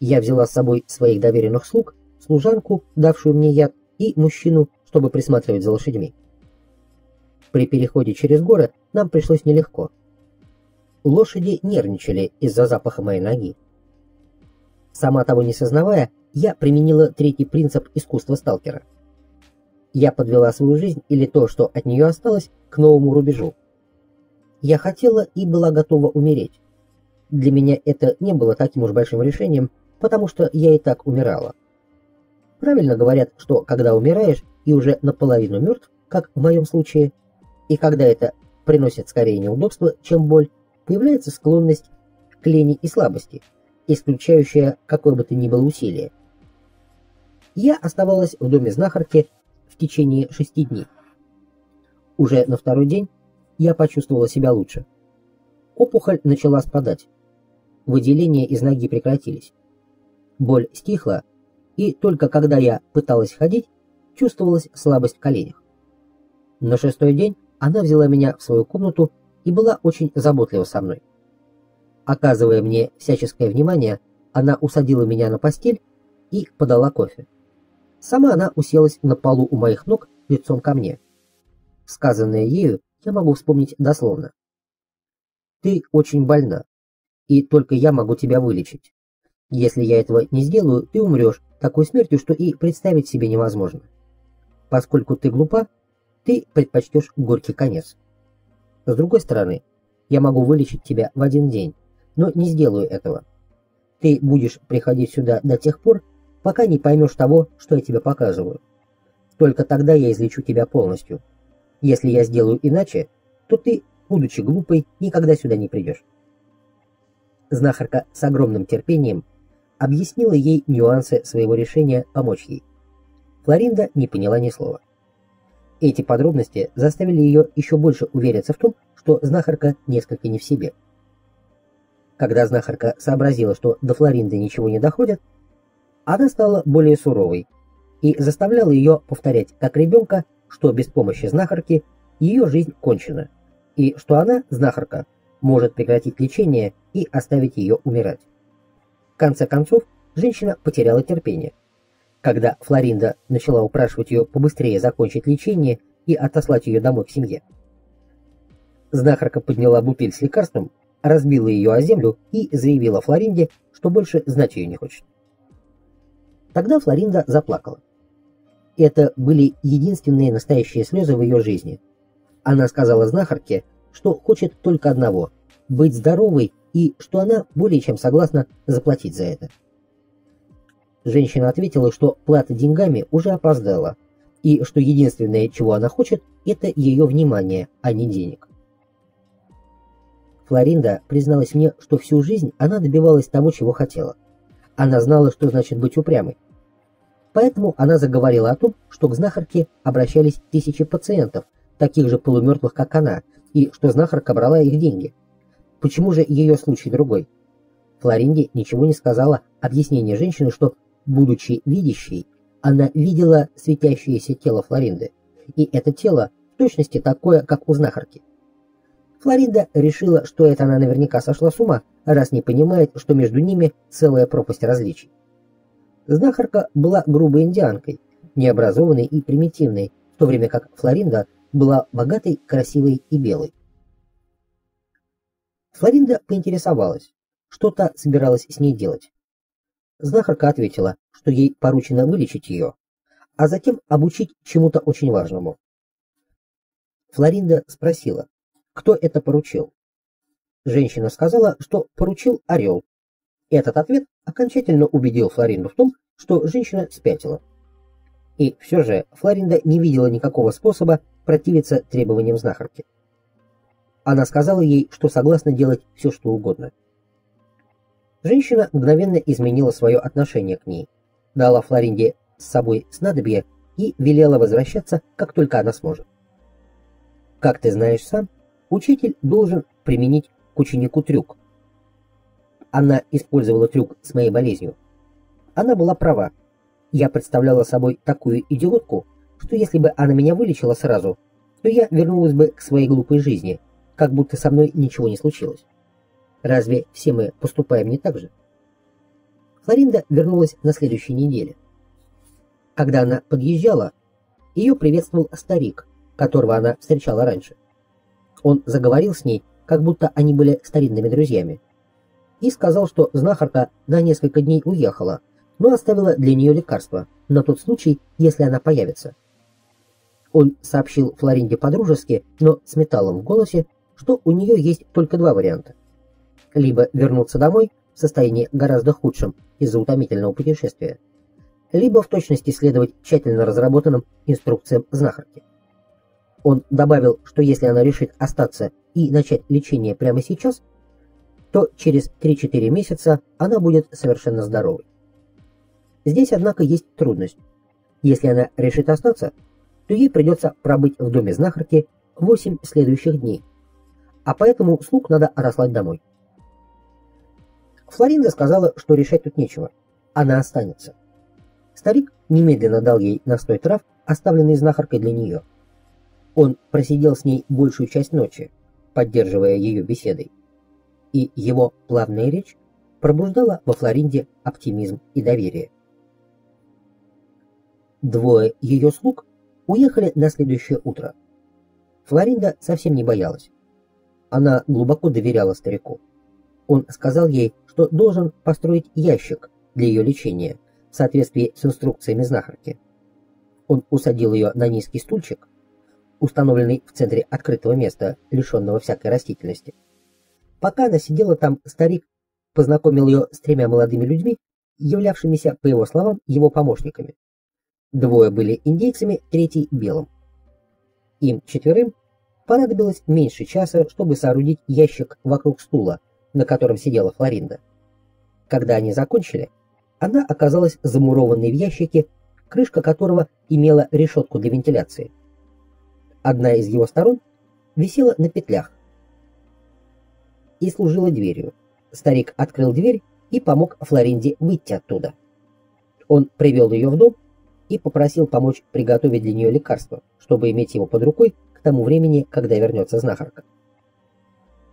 Я взяла с собой своих доверенных слуг, служанку, давшую мне яд, и мужчину, чтобы присматривать за лошадьми. При переходе через горы нам пришлось нелегко. Лошади нервничали из-за запаха моей ноги. Сама того не сознавая, я применила третий принцип искусства сталкера. Я подвела свою жизнь, или то, что от нее осталось, к новому рубежу. Я хотела и была готова умереть. Для меня это не было таким уж большим решением, потому что я и так умирала. Правильно говорят, что когда умираешь и уже наполовину мертв, как в моем случае, и когда это приносит скорее неудобства, чем боль, появляется склонность к лени и слабости, исключающая какое бы то ни было усилие. Я оставалась в доме знахарки в течение 6 дней. Уже на второй день я почувствовала себя лучше. Опухоль начала спадать. Выделения из ноги прекратились. Боль стихла, и только когда я пыталась ходить, чувствовалась слабость в коленях. На 6-й день она взяла меня в свою комнату и была очень заботлива со мной. Оказывая мне всяческое внимание, она усадила меня на постель и подала кофе. Сама она уселась на полу у моих ног лицом ко мне. Сказанное ею я могу вспомнить дословно. «Ты очень больна, и только я могу тебя вылечить. Если я этого не сделаю, ты умрешь такой смертью, что и представить себе невозможно. Поскольку ты глупа, ты предпочтешь горький конец. С другой стороны, я могу вылечить тебя в 1 день, но не сделаю этого. Ты будешь приходить сюда до тех пор, пока не поймешь того, что я тебе показываю. Только тогда я излечу тебя полностью. Если я сделаю иначе, то ты, будучи глупой, никогда сюда не придешь». Знахарка с огромным терпением объяснила ей нюансы своего решения помочь ей. Флоринда не поняла ни слова. Эти подробности заставили ее еще больше увериться в том, что знахарка несколько не в себе. Когда знахарка сообразила, что до Флоринды ничего не доходит, она стала более суровой и заставляла ее повторять как ребенка, что без помощи знахарки ее жизнь кончена, и что она, знахарка, может прекратить лечение и оставить ее умирать. В конце концов, женщина потеряла терпение. Когда Флоринда начала упрашивать ее побыстрее закончить лечение и отослать ее домой к семье. Знахарка подняла бутыль с лекарством, разбила ее о землю и заявила Флоринде, что больше знать ее не хочет. Тогда Флоринда заплакала. Это были единственные настоящие слезы в ее жизни. Она сказала знахарке, что хочет только одного – быть здоровой, и что она более чем согласна заплатить за это. Женщина ответила, что плата деньгами уже опоздала, и что единственное, чего она хочет, это ее внимание, а не денег. Флоринда призналась мне, что всю жизнь она добивалась того, чего хотела. Она знала, что значит быть упрямой. Поэтому она заговорила о том, что к знахарке обращались тысячи пациентов, таких же полумертвых, как она, и что знахарка брала их деньги. Почему же ее случай другой? Флоринде ничего не сказала объяснение женщины, что, будучи видящей, она видела светящееся тело Флоринды, и это тело в точности такое, как у знахарки. Флоринда решила, что это она наверняка сошла с ума, раз не понимает, что между ними целая пропасть различий. Знахарка была грубой индианкой, необразованной и примитивной, в то время как Флоринда была богатой, красивой и белой. Флоринда поинтересовалась, что-то собиралась с ней делать. Знахарка ответила, что ей поручено вылечить ее, а затем обучить чему-то очень важному. Флоринда спросила, кто это поручил. Женщина сказала, что поручил орел. Этот ответ окончательно убедил Флоринду в том, что женщина спятила. И все же Флоринда не видела никакого способа противиться требованиям знахарки. Она сказала ей, что согласна делать все, что угодно. Женщина мгновенно изменила свое отношение к ней, дала Флоринде с собой снадобье и велела возвращаться, как только она сможет. Как ты знаешь сам, учитель должен применить к ученику трюк. Она использовала трюк с моей болезнью. Она была права. Я представляла собой такую идиотку, что если бы она меня вылечила сразу, то я вернулась бы к своей глупой жизни, как будто со мной ничего не случилось. Разве все мы поступаем не так же? Флоринда вернулась на следующей неделе. Когда она подъезжала, ее приветствовал старик, которого она встречала раньше. Он заговорил с ней, как будто они были старинными друзьями, и сказал, что знахарка на несколько дней уехала, но оставила для нее лекарство на тот случай, если она появится. Он сообщил Флоринде по-дружески, но с металлом в голосе, что у нее есть только два варианта. Либо вернуться домой в состоянии гораздо худшем из-за утомительного путешествия, либо в точности следовать тщательно разработанным инструкциям знахарки. Он добавил, что если она решит остаться и начать лечение прямо сейчас, то через 3-4 месяца она будет совершенно здоровой. Здесь, однако, есть трудность. Если она решит остаться, то ей придется пробыть в доме знахарки 8 следующих дней, а поэтому слуг надо отослать домой. Флоринда сказала, что решать тут нечего, она останется. Старик немедленно дал ей настой трав, оставленный знахаркой для нее. Он просидел с ней большую часть ночи, поддерживая ее беседой, и его плавная речь пробуждала во Флоринде оптимизм и доверие. Двое ее слуг уехали на следующее утро. Флоринда совсем не боялась. Она глубоко доверяла старику. Он сказал ей, что должен построить ящик для ее лечения в соответствии с инструкциями знахарки. Он усадил ее на низкий стульчик, установленный в центре открытого места, лишенного всякой растительности. Пока она сидела там, старик познакомил ее с 3 молодыми людьми, являвшимися, по его словам, его помощниками. 2 были индейцами, 3 белым. Им 4 понадобилось меньше часа, чтобы соорудить ящик вокруг стула, на котором сидела Флоринда. Когда они закончили, она оказалась замурованной в ящике, крышка которого имела решетку для вентиляции. Одна из его сторон висела на петлях и служила дверью. Старик открыл дверь и помог Флоринде выйти оттуда. Он привел ее в дом и попросил помочь приготовить для нее лекарство, чтобы иметь его под рукой к тому времени, когда вернется знахарка.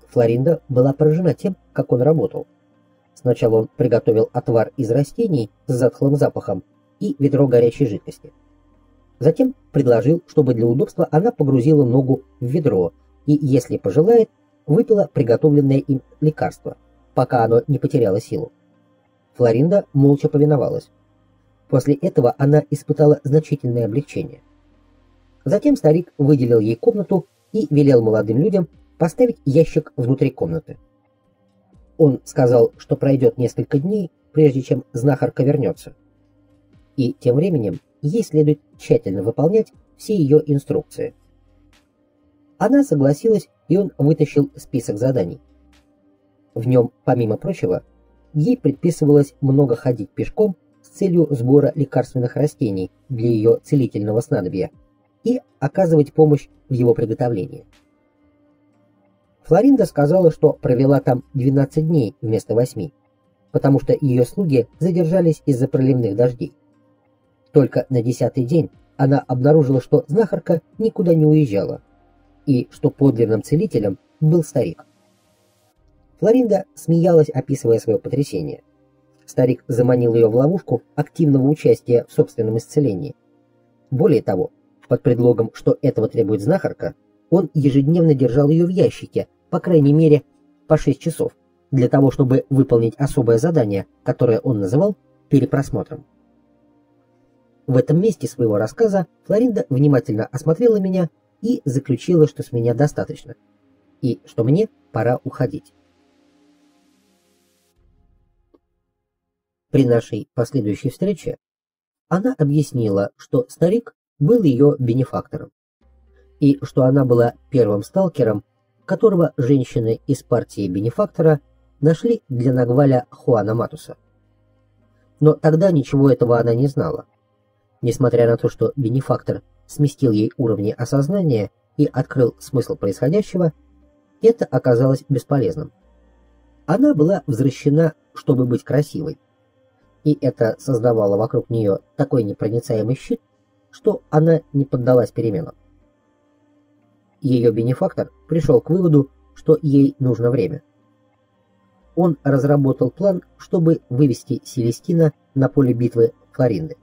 Флоринда была поражена тем, как он работал. Сначала он приготовил отвар из растений с затхлым запахом и ведро горячей жидкости. Затем предложил, чтобы для удобства она погрузила ногу в ведро и, если пожелает, выпила приготовленное им лекарство, пока оно не потеряло силу. Флоринда молча повиновалась. После этого она испытала значительное облегчение. Затем старик выделил ей комнату и велел молодым людям поставить ящик внутри комнаты. Он сказал, что пройдет несколько дней, прежде чем знахарка вернется. И тем временем ей следует тщательно выполнять все ее инструкции. Она согласилась, и он вытащил список заданий. В нем, помимо прочего, ей предписывалось много ходить пешком с целью сбора лекарственных растений для ее целительного снадобья и оказывать помощь в его приготовлении. Флоринда сказала, что провела там 12 дней вместо 8, потому что ее слуги задержались из-за проливных дождей. Только на 10-й день она обнаружила, что знахарка никуда не уезжала, и что подлинным целителем был старик. Флоринда смеялась, описывая свое потрясение. Старик заманил ее в ловушку активного участия в собственном исцелении. Более того, под предлогом, что этого требует знахарка, он ежедневно держал ее в ящике, по крайней мере, по 6 часов, для того, чтобы выполнить особое задание, которое он называл перепросмотром. В этом месте своего рассказа Флоринда внимательно осмотрела меня и заключила, что с меня достаточно, и что мне пора уходить. При нашей последующей встрече она объяснила, что старик был ее бенефактором, и что она была первым сталкером, которого женщины из партии бенефактора нашли для Нагваля Хуана Матуса. Но тогда ничего этого она не знала. Несмотря на то, что бенефактор сместил ей уровни осознания и открыл смысл происходящего, это оказалось бесполезным. Она была возвращена, чтобы быть красивой, и это создавало вокруг нее такой непроницаемый щит, что она не поддалась переменам. Ее бенефактор пришел к выводу, что ей нужно время. Он разработал план, чтобы вывести Селестина на поле битвы Флоринды.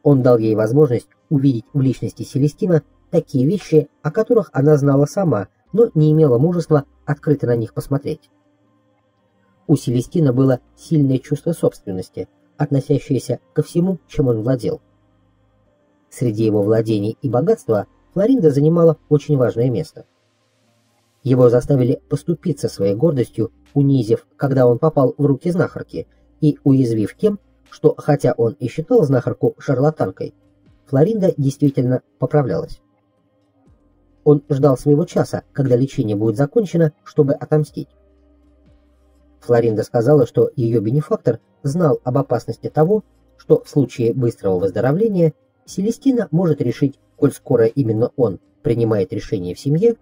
Он дал ей возможность увидеть в личности Селестина такие вещи, о которых она знала сама, но не имела мужества открыто на них посмотреть. У Селестина было сильное чувство собственности, относящееся ко всему, чем он владел. Среди его владений и богатства Флоринда занимала очень важное место. Его заставили поступиться своей гордостью, унизив, когда он попал в руки знахарки, и уязвив тем, что, хотя он и считал знахарку шарлатанкой, Флоринда действительно поправлялась. Он ждал своего часа, когда лечение будет закончено, чтобы отомстить. Флоринда сказала, что ее бенефактор знал об опасности того, что в случае быстрого выздоровления Селестина может решить, коль скоро именно он принимает решение в семье,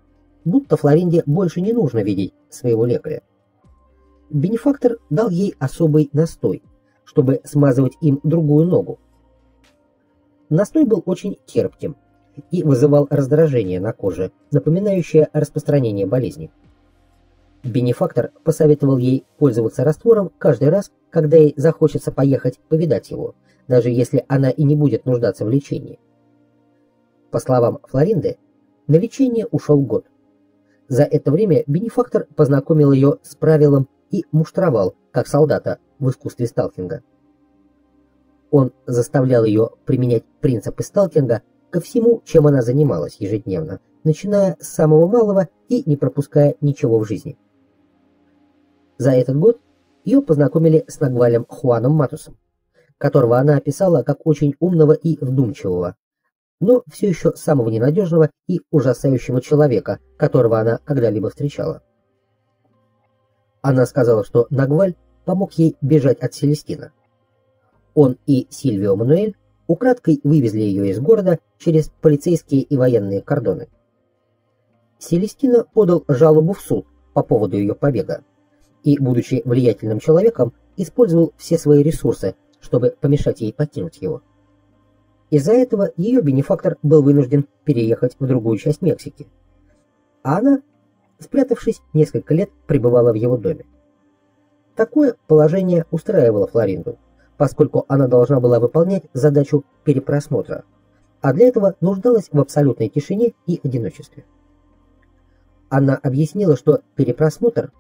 будто Флоринде больше не нужно видеть своего лекаря. Бенефактор дал ей особый настой, чтобы смазывать им другую ногу. Настой был очень терпким и вызывал раздражение на коже, напоминающее распространение болезни. Бенефактор посоветовал ей пользоваться раствором каждый раз, когда ей захочется поехать повидать его, даже если она и не будет нуждаться в лечении. По словам Флоринды, на лечение ушел год. За это время бенефактор познакомил ее с правилом и муштровал, как солдата, в искусстве сталкинга. Он заставлял ее применять принципы сталкинга ко всему, чем она занималась ежедневно, начиная с самого малого и не пропуская ничего в жизни. За этот год ее познакомили с Нагвалем Хуаном Матусом, которого она описала как очень умного и вдумчивого, но все еще самого ненадежного и ужасающего человека, которого она когда-либо встречала. Она сказала, что Нагваль помог ей бежать от Селестина. Он и Сильвио Мануэль украдкой вывезли ее из города через полицейские и военные кордоны. Селестина подал жалобу в суд по поводу ее побега и, будучи влиятельным человеком, использовал все свои ресурсы, чтобы помешать ей покинуть его. Из-за этого ее бенефактор был вынужден переехать в другую часть Мексики, а она, спрятавшись несколько лет, пребывала в его доме. Такое положение устраивало Флоринду, поскольку она должна была выполнять задачу перепросмотра, а для этого нуждалась в абсолютной тишине и одиночестве. Она объяснила, что перепросмотр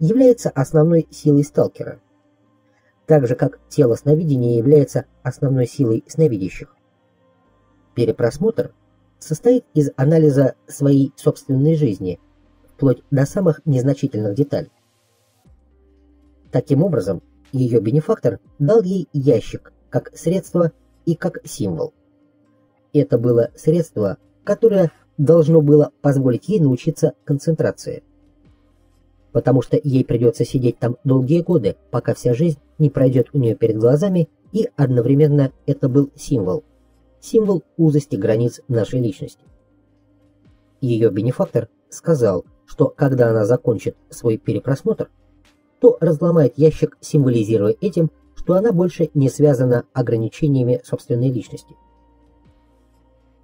является основной силой сталкера, так же как тело сновидения является основной силой сновидящих. Перепросмотр состоит из анализа своей собственной жизни, вплоть до самых незначительных деталей. Таким образом, ее бенефактор дал ей ящик как средство и как символ. Это было средство, которое должно было позволить ей научиться концентрации, потому что ей придется сидеть там долгие годы, пока вся жизнь не пройдет у нее перед глазами, и одновременно это был символ узости границ нашей личности. Ее бенефактор сказал, что когда она закончит свой перепросмотр, то разломает ящик, символизируя этим, что она больше не связана ограничениями собственной личности.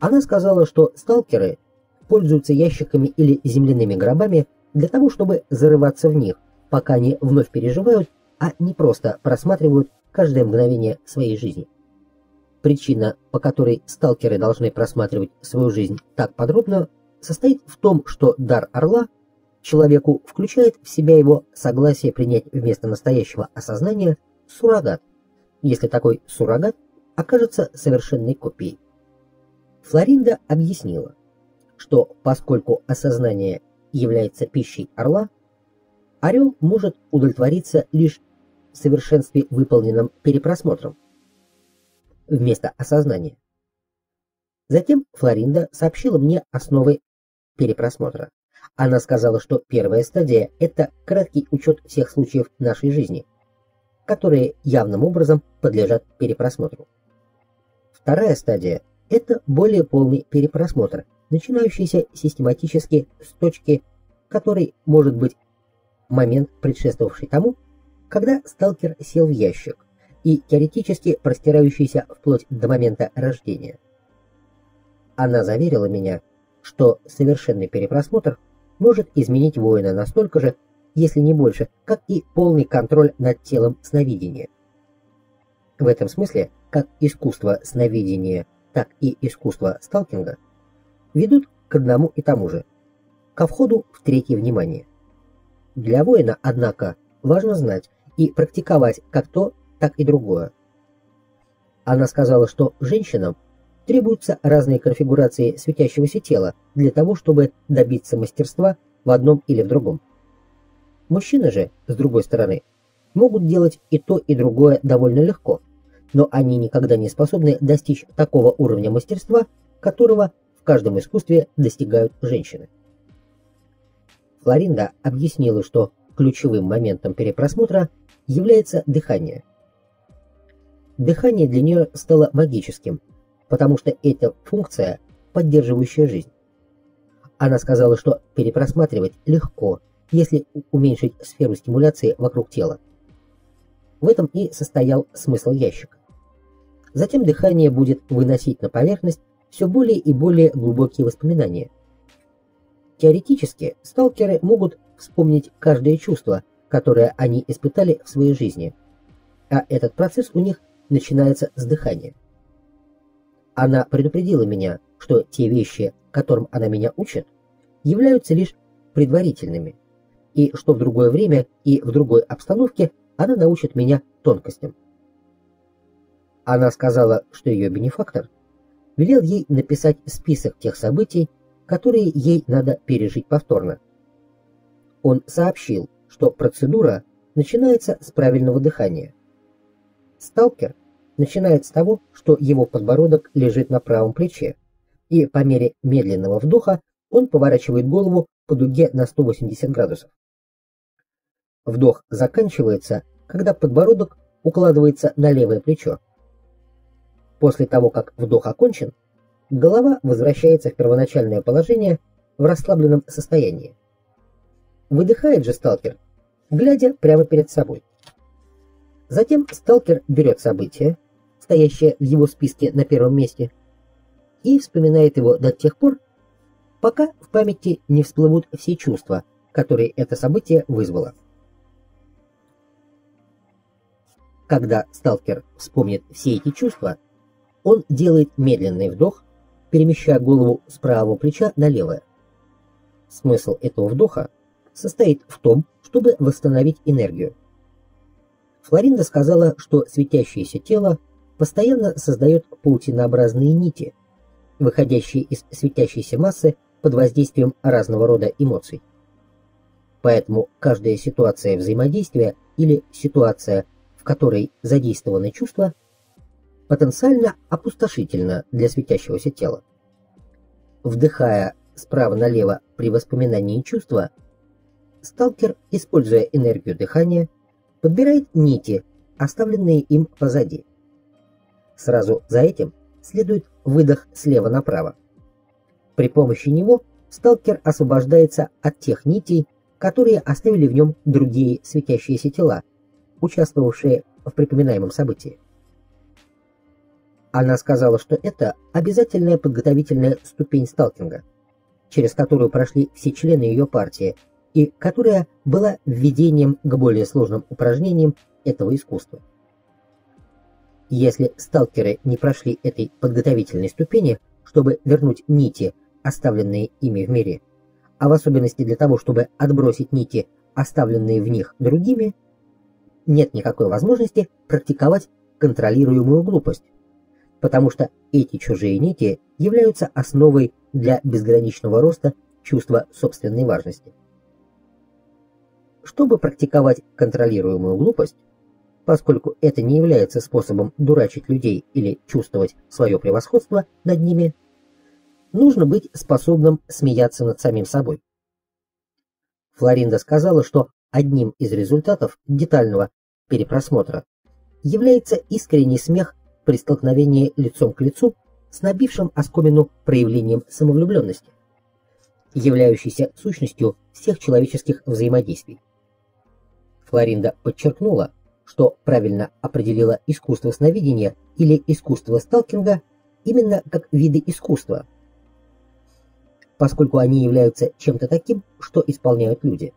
Она сказала, что сталкеры пользуются ящиками или земляными гробами для того, чтобы зарываться в них, пока они вновь переживают, а не просто просматривают каждое мгновение своей жизни. Причина, по которой сталкеры должны просматривать свою жизнь так подробно, состоит в том, что дар орла человеку включает в себя его согласие принять вместо настоящего осознания суррогат, если такой суррогат окажется совершенной копией. Флоринда объяснила, что поскольку осознание является пищей орла, орел может удовлетвориться лишь в совершенстве выполненным перепросмотром вместо осознания. Затем Флоринда сообщила мне основы перепросмотра. Она сказала, что первая стадия – это краткий учет всех случаев нашей жизни, которые явным образом подлежат перепросмотру. Вторая стадия – это более полный перепросмотр, начинающийся систематически с точки, который может быть момент, предшествовавший тому, когда сталкер сел в ящик, и теоретически простирающийся вплоть до момента рождения. Она заверила меня, что совершенный перепросмотр может изменить воина настолько же, если не больше, как и полный контроль над телом сновидения. В этом смысле, как искусство сновидения, так и искусство сталкинга ведут к одному и тому же, ко входу в третье внимание. Для воина, однако, важно знать и практиковать как то, так и другое. Она сказала, что женщинам требуются разные конфигурации светящегося тела для того, чтобы добиться мастерства в одном или в другом. Мужчины же, с другой стороны, могут делать и то, и другое довольно легко, но они никогда не способны достичь такого уровня мастерства, которого в каждом искусстве достигают женщины. Флоринда объяснила, что ключевым моментом перепросмотра является дыхание. Дыхание для нее стало магическим, потому что это функция, поддерживающая жизнь. Она сказала, что перепросматривать легко, если уменьшить сферу стимуляции вокруг тела. В этом и состоял смысл ящика. Затем дыхание будет выносить на поверхность все более и более глубокие воспоминания. Теоретически, сталкеры могут вспомнить каждое чувство, которое они испытали в своей жизни, а этот процесс у них начинается с дыхания. Она предупредила меня, что те вещи, которым она меня учит, являются лишь предварительными, и что в другое время и в другой обстановке она научит меня тонкостям. Она сказала, что ее бенефактор велел ей написать список тех событий, которые ей надо пережить повторно. Он сообщил, что процедура начинается с правильного дыхания. Сталкер начинает с того, что его подбородок лежит на правом плече, и по мере медленного вдоха он поворачивает голову по дуге на 180 градусов. Вдох заканчивается, когда подбородок укладывается на левое плечо. После того, как вдох окончен, голова возвращается в первоначальное положение в расслабленном состоянии. Выдыхает же сталкер, глядя прямо перед собой. Затем сталкер берет событие, стоящее в его списке на первом месте, и вспоминает его до тех пор, пока в памяти не всплывут все чувства, которые это событие вызвало. Когда сталкер вспомнит все эти чувства, он делает медленный вдох, перемещая голову с правого плеча на левое. Смысл этого вдоха состоит в том, чтобы восстановить энергию. Флоринда сказала, что светящееся тело постоянно создает паутинообразные нити, выходящие из светящейся массы под воздействием разного рода эмоций. Поэтому каждая ситуация взаимодействия или ситуация, в которой задействованы чувства, потенциально опустошительна для светящегося тела. Вдыхая справа налево при воспоминании чувства, сталкер, используя энергию дыхания, подбирает нити, оставленные им позади. Сразу за этим следует выдох слева направо. При помощи него сталкер освобождается от тех нитей, которые оставили в нем другие светящиеся тела, участвовавшие в припоминаемом событии. Она сказала, что это обязательная подготовительная ступень сталкинга, через которую прошли все члены ее партии, и которая была введением к более сложным упражнениям этого искусства. Если сталкеры не прошли этой подготовительной ступени, чтобы вернуть нити, оставленные ими в мире, а в особенности для того, чтобы отбросить нити, оставленные в них другими, нет никакой возможности практиковать контролируемую глупость, потому что эти чужие нити являются основой для безграничного роста чувства собственной важности. Чтобы практиковать контролируемую глупость, поскольку это не является способом дурачить людей или чувствовать свое превосходство над ними, нужно быть способным смеяться над самим собой. Флоринда сказала, что одним из результатов детального перепросмотра является искренний смех при столкновении лицом к лицу с набившим оскомину проявлением самовлюбленности, являющейся сущностью всех человеческих взаимодействий. Флоринда подчеркнула, что правильно определила искусство сновидения или искусство сталкинга именно как виды искусства, поскольку они являются чем-то таким, что исполняют люди.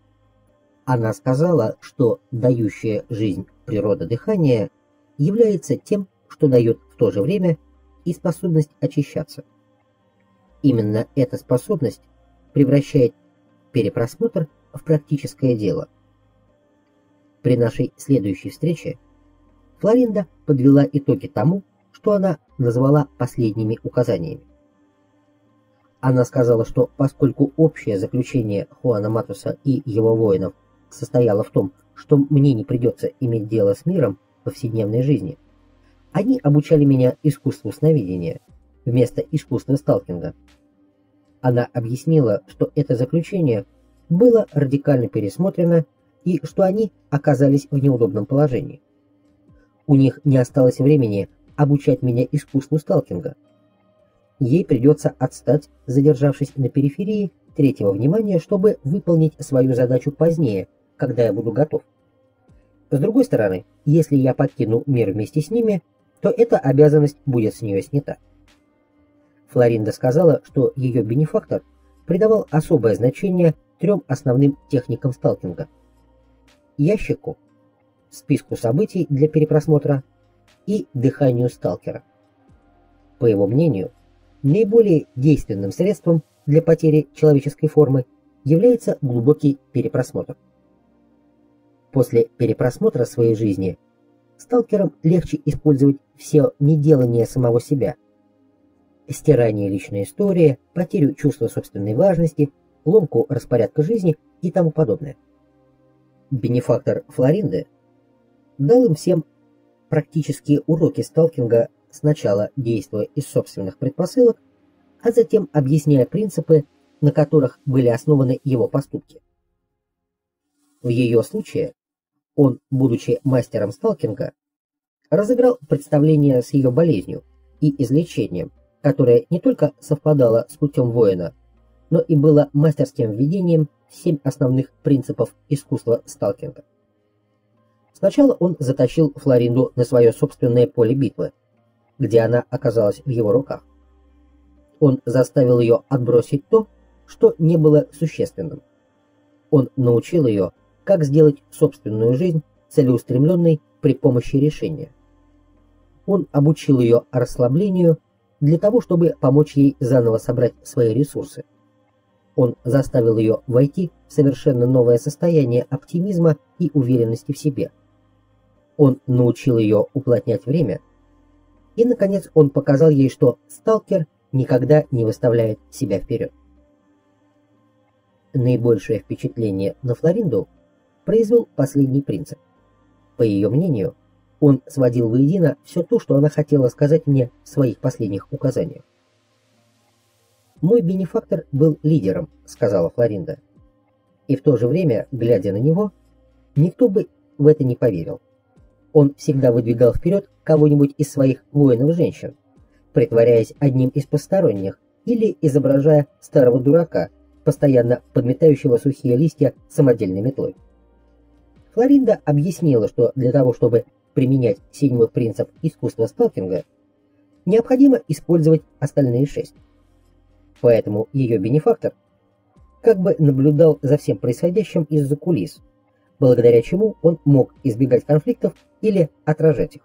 Она сказала, что дающая жизнь природа дыхания является тем, что дает в то же время и способность очищаться. Именно эта способность превращает перепросмотр в практическое дело. При нашей следующей встрече Флоринда подвела итоги тому, что она назвала последними указаниями. Она сказала, что поскольку общее заключение Хуана Матуса и его воинов состояло в том, что мне не придется иметь дело с миром в повседневной жизни, они обучали меня искусству сновидения вместо искусства сталкинга. Она объяснила, что это заключение было радикально пересмотрено и что они оказались в неудобном положении. У них не осталось времени обучать меня искусству сталкинга. Ей придется отстать, задержавшись на периферии третьего внимания, чтобы выполнить свою задачу позднее, когда я буду готов. С другой стороны, если я покину мир вместе с ними, то эта обязанность будет с нее снята. Флоринда сказала, что ее бенефактор придавал особое значение трем основным техникам сталкинга: ящику, списку событий для перепросмотра и дыханию сталкера. По его мнению, наиболее действенным средством для потери человеческой формы является глубокий перепросмотр. После перепросмотра своей жизни сталкерам легче использовать все неделание самого себя, стирание личной истории, потерю чувства собственной важности, ломку распорядка жизни и тому подобное. Бенефактор Флоринды дал им всем практические уроки сталкинга, сначала действуя из собственных предпосылок, а затем объясняя принципы, на которых были основаны его поступки. В ее случае он, будучи мастером сталкинга, разыграл представление с ее болезнью и излечением, которое не только совпадало с путем воина, но и было мастерским введением в 7 основных принципов искусства сталкинга. Сначала он затащил Флоринду на свое собственное поле битвы, где она оказалась в его руках. Он заставил ее отбросить то, что не было существенным. Он научил ее, как сделать собственную жизнь целеустремленной при помощи решения. Он обучил ее расслаблению для того, чтобы помочь ей заново собрать свои ресурсы. Он заставил ее войти в совершенно новое состояние оптимизма и уверенности в себе. Он научил ее уплотнять время. И, наконец, он показал ей, что сталкер никогда не выставляет себя вперед. Наибольшее впечатление на Флоринду произвел последний принцип. По ее мнению, он сводил воедино все то, что она хотела сказать мне в своих последних указаниях. «Мой бенефактор был лидером», — сказала Флоринда. И в то же время, глядя на него, никто бы в это не поверил. Он всегда выдвигал вперед кого-нибудь из своих воинов-женщин, притворяясь одним из посторонних или изображая старого дурака, постоянно подметающего сухие листья самодельной метлой. Флоринда объяснила, что для того, чтобы применять 7-й принцип искусства сталкинга, необходимо использовать остальные 6. Поэтому ее бенефактор как бы наблюдал за всем происходящим из-за кулис, благодаря чему он мог избегать конфликтов или отражать их.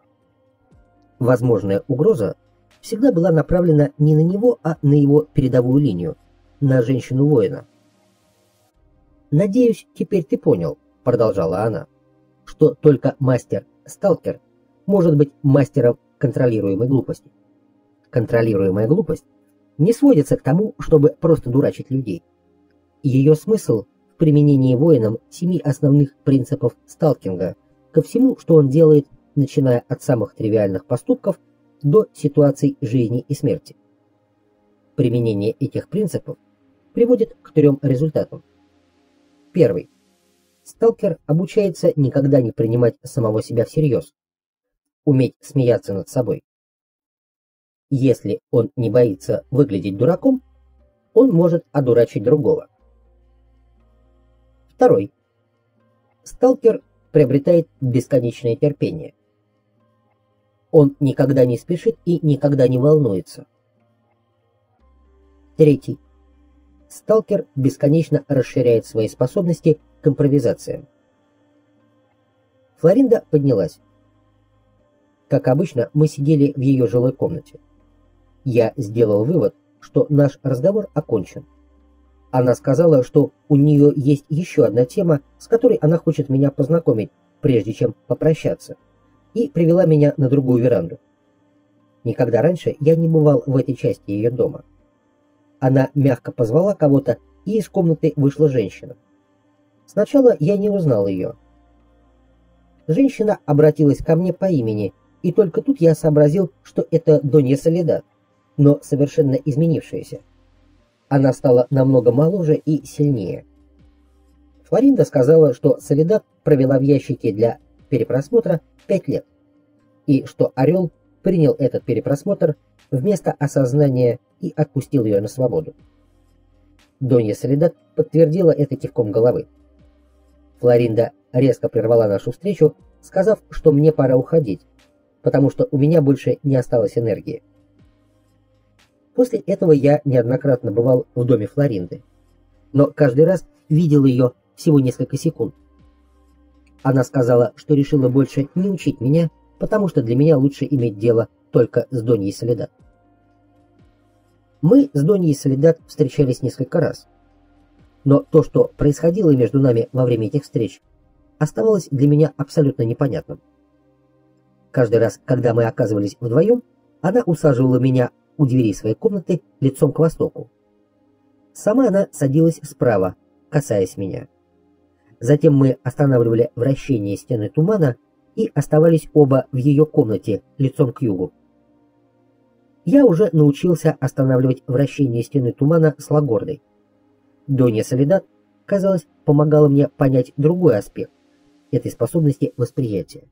Возможная угроза всегда была направлена не на него, а на его передовую линию, на женщину-воина. «Надеюсь, теперь ты понял», — продолжала она, «что только мастер-сталкер может быть мастером контролируемой глупости. Контролируемая глупость не сводится к тому, чтобы просто дурачить людей. Ее смысл в применении воином 7 основных принципов сталкинга ко всему, что он делает, начиная от самых тривиальных поступков до ситуаций жизни и смерти. Применение этих принципов приводит к 3 результатам. Первый. Сталкер обучается никогда не принимать самого себя всерьез, уметь смеяться над собой. Если он не боится выглядеть дураком, он может одурачить другого. Второй. Сталкер приобретает бесконечное терпение. Он никогда не спешит и никогда не волнуется. Третий. Сталкер бесконечно расширяет свои способности к импровизациям. Флоринда поднялась. Как обычно, мы сидели в ее жилой комнате. Я сделал вывод, что наш разговор окончен. Она сказала, что у нее есть еще одна тема, с которой она хочет меня познакомить, прежде чем попрощаться, и привела меня на другую веранду. Никогда раньше я не бывал в этой части ее дома. Она мягко позвала кого-то, и из комнаты вышла женщина. Сначала я не узнал ее. Женщина обратилась ко мне по имени, и только тут я сообразил, что это Донья Соледад, но совершенно изменившаяся. Она стала намного моложе и сильнее. Флоринда сказала, что Соледад провела в ящике для перепросмотра 5 лет, и что Орел принял этот перепросмотр вместо осознания и отпустил ее на свободу. Донья Соледад подтвердила это кивком головы. Флоринда резко прервала нашу встречу, сказав, что мне пора уходить, потому что у меня больше не осталось энергии. После этого я неоднократно бывал в доме Флоринды, но каждый раз видел ее всего несколько секунд. Она сказала, что решила больше не учить меня, потому что для меня лучше иметь дело только с Доньей Соледад. Мы с Доньей Соледад встречались несколько раз, но то, что происходило между нами во время этих встреч, оставалось для меня абсолютно непонятным. Каждый раз, когда мы оказывались вдвоем, она усаживала меня у двери своей комнаты лицом к востоку. Сама она садилась справа, касаясь меня. Затем мы останавливали вращение стены тумана и оставались оба в ее комнате лицом к югу. Я уже научился останавливать вращение стены тумана с Лагордой. Донья Соледад, казалось, помогала мне понять другой аспект этой способности восприятия.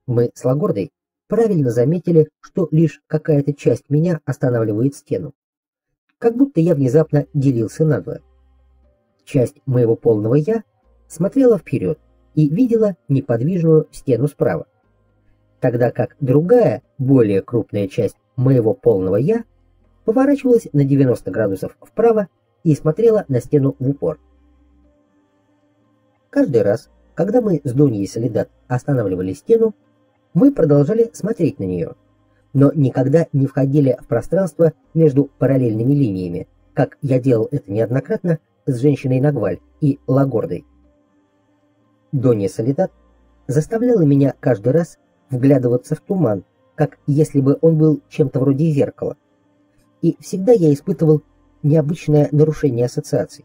Мы с Лагордой правильно заметили, что лишь какая-то часть меня останавливает стену. Как будто я внезапно делился надвое. Часть моего полного «я» смотрела вперед и видела неподвижную стену справа, тогда как другая, более крупная часть моего полного «я» поворачивалась на 90 градусов вправо и смотрела на стену в упор. Каждый раз, когда мы с Доньей Соледад останавливали стену, мы продолжали смотреть на нее, но никогда не входили в пространство между параллельными линиями, как я делал это неоднократно с женщиной Нагваль и Лагордой. Донья Соледад заставляла меня каждый раз вглядываться в туман, как если бы он был чем-то вроде зеркала, и всегда я испытывал необычное нарушение ассоциаций.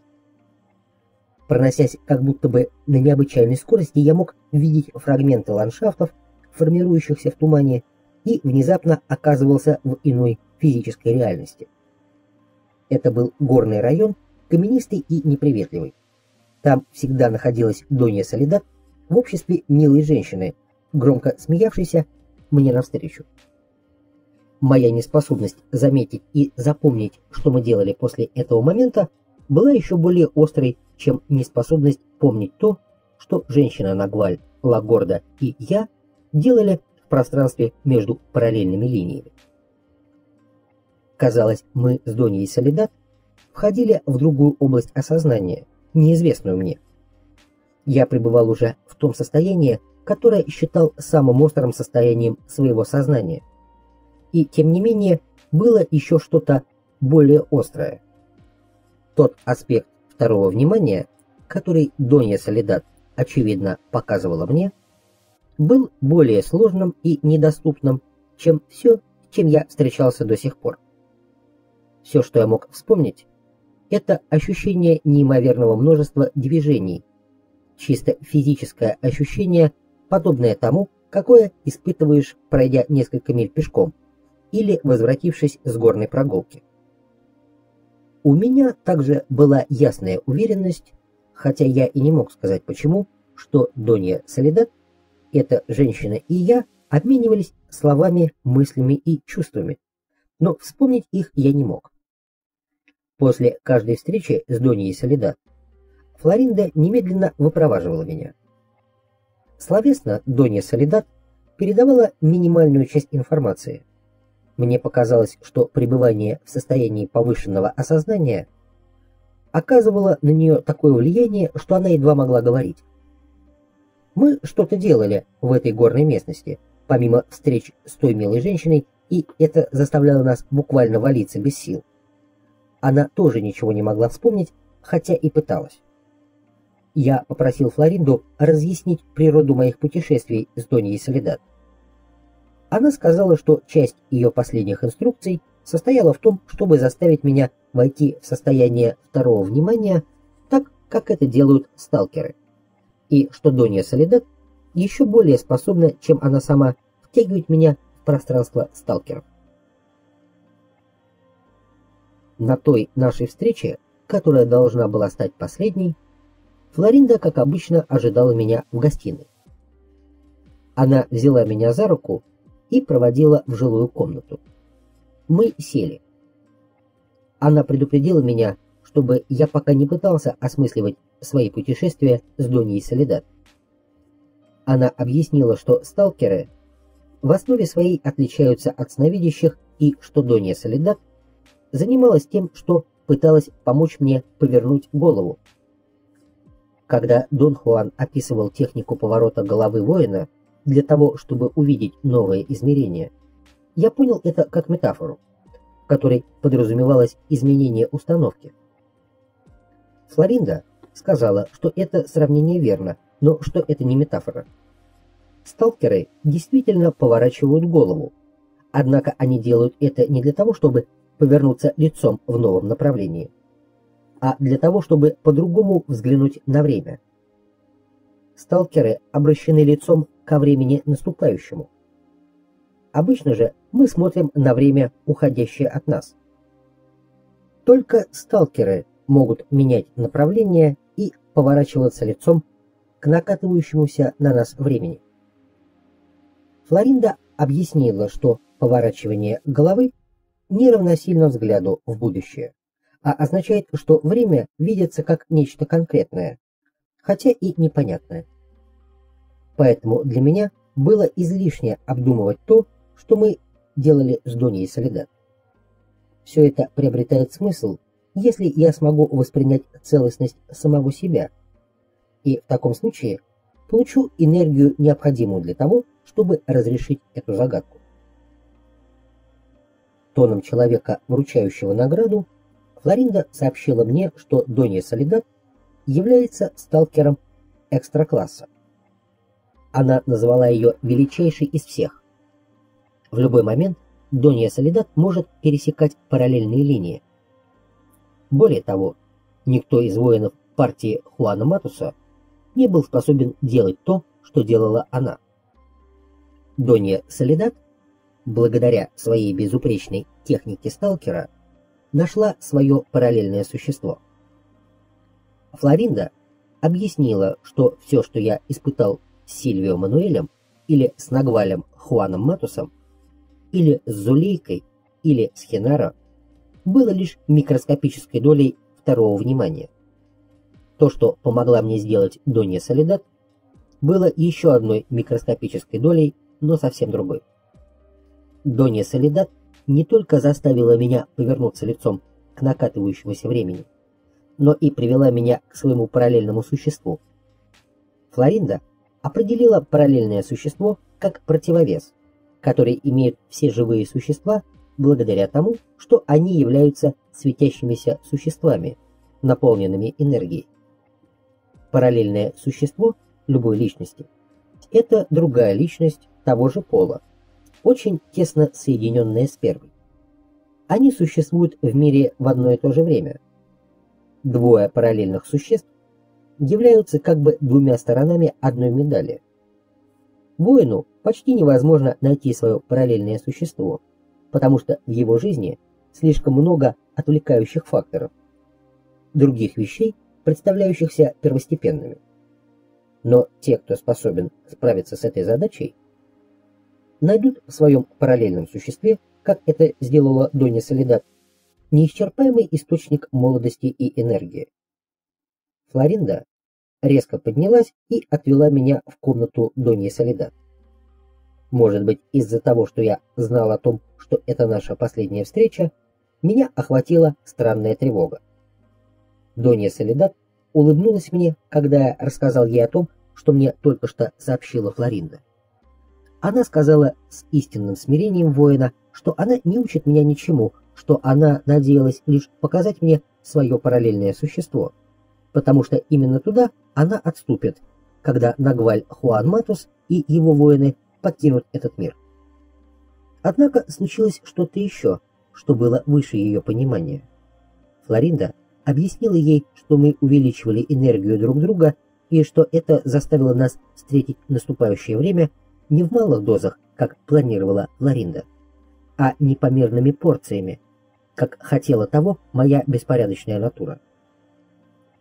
Проносясь как будто бы на необычайной скорости, я мог видеть фрагменты ландшафтов, формирующихся в тумане, и внезапно оказывался в иной физической реальности. Это был горный район, каменистый и неприветливый. Там всегда находилась Донья Соледад в обществе милой женщины, громко смеявшейся мне навстречу. Моя неспособность заметить и запомнить, что мы делали после этого момента, была еще более острой, чем неспособность помнить то, что женщина Нагваль, Лагорда и я делали в пространстве между параллельными линиями. Казалось, мы с Доньей Соледад входили в другую область осознания, неизвестную мне. Я пребывал уже в том состоянии, которое считал самым острым состоянием своего сознания. И тем не менее, было еще что-то более острое. Тот аспект второго внимания, который Донья Соледад, очевидно, показывала мне, был более сложным и недоступным, чем все, с чем я встречался до сих пор. Все, что я мог вспомнить, это ощущение неимоверного множества движений, чисто физическое ощущение, подобное тому, какое испытываешь, пройдя несколько миль пешком или возвратившись с горной прогулки. У меня также была ясная уверенность, хотя я и не мог сказать почему, что Донья Соледад, эта женщина и я обменивались словами, мыслями и чувствами, но вспомнить их я не мог. После каждой встречи с Доньей Соледад Флоринда немедленно выпроваживала меня. Словесно Донья Соледад передавала минимальную часть информации. Мне показалось, что пребывание в состоянии повышенного осознания оказывало на нее такое влияние, что она едва могла говорить. Мы что-то делали в этой горной местности, помимо встреч с той милой женщиной, и это заставляло нас буквально валиться без сил. Она тоже ничего не могла вспомнить, хотя и пыталась. Я попросил Флоринду разъяснить природу моих путешествий с Доньей Соледад. Она сказала, что часть ее последних инструкций состояла в том, чтобы заставить меня войти в состояние второго внимания, так, как это делают сталкеры, и что Донья Соледад еще более способна, чем она сама, втягивать меня в пространство сталкеров. На той нашей встрече, которая должна была стать последней, Флоринда, как обычно, ожидала меня в гостиной. Она взяла меня за руку и проводила в жилую комнату. Мы сели. Она предупредила меня, чтобы я пока не пытался осмысливать свои путешествия с Доньей Соледад. Она объяснила, что сталкеры в основе своей отличаются от сновидящих и что Донья Соледад занималась тем, что пыталась помочь мне повернуть голову. Когда Дон Хуан описывал технику поворота головы воина для того, чтобы увидеть новые измерения, я понял это как метафору, в которой подразумевалось изменение установки. Флоринда сказала, что это сравнение верно, но что это не метафора. Сталкеры действительно поворачивают голову, однако они делают это не для того, чтобы повернуться лицом в новом направлении, а для того, чтобы по-другому взглянуть на время. Сталкеры обращены лицом ко времени наступающему. Обычно же мы смотрим на время, уходящее от нас. Только сталкеры могут менять направление и поворачиваться лицом к накатывающемуся на нас времени. Флоринда объяснила, что поворачивание головы не равносильно взгляду в будущее, а означает, что время видится как нечто конкретное, хотя и непонятное. Поэтому для меня было излишне обдумывать то, что мы делали с Доньей Соледад. Все это приобретает смысл, если я смогу воспринять целостность самого себя, и в таком случае получу энергию, необходимую для того, чтобы разрешить эту загадку. Тоном человека, вручающего награду, Флоринда сообщила мне, что Донья Соледад является сталкером экстра-класса. Она назвала ее величайшей из всех. В любой момент Донья Соледад может пересекать параллельные линии. Более того, никто из воинов партии Хуана Матуса не был способен делать то, что делала она. Донья Соледад, благодаря своей безупречной технике сталкера, нашла свое параллельное существо. Флоринда объяснила, что все, что я испытал с Сильвио Мануэлем, или с Нагвалем Хуаном Матусом, или с Зулейкой, или с Хенаро, было лишь микроскопической долей в второго внимания. То, что помогла мне сделать Донья Соледад, было еще одной микроскопической долей, но совсем другой. Донья Соледад не только заставила меня повернуться лицом к накатывающемуся времени, но и привела меня к своему параллельному существу. Флоринда определила параллельное существо как противовес, который имеют все живые существа благодаря тому, что они являются светящимися существами, наполненными энергией. Параллельное существо любой личности – это другая личность того же пола, очень тесно соединенная с первой. Они существуют в мире в одно и то же время. Двое параллельных существ являются как бы двумя сторонами одной медали. Воину почти невозможно найти свое параллельное существо, потому что в его жизни слишком много отвлекающих факторов, других вещей, представляющихся первостепенными. Но те, кто способен справиться с этой задачей, найдут в своем параллельном существе, как это сделала Донья Соледад, неисчерпаемый источник молодости и энергии. Флоринда резко поднялась и отвела меня в комнату Доньи Соледад. Может быть, из-за того, что я знал о том, что это наша последняя встреча, меня охватила странная тревога. Донья Соледад улыбнулась мне, когда я рассказал ей о том, что мне только что сообщила Флоринда. Она сказала с истинным смирением воина, что она не учит меня ничему, что она надеялась лишь показать мне свое параллельное существо, потому что именно туда она отступит, когда Нагваль Хуан Матус и его воины покинут этот мир. Однако случилось что-то еще, что было выше ее понимания. Флоринда объяснила ей, что мы увеличивали энергию друг друга и что это заставило нас встретить наступающее время не в малых дозах, как планировала Флоринда, а непомерными порциями, как хотела того моя беспорядочная натура.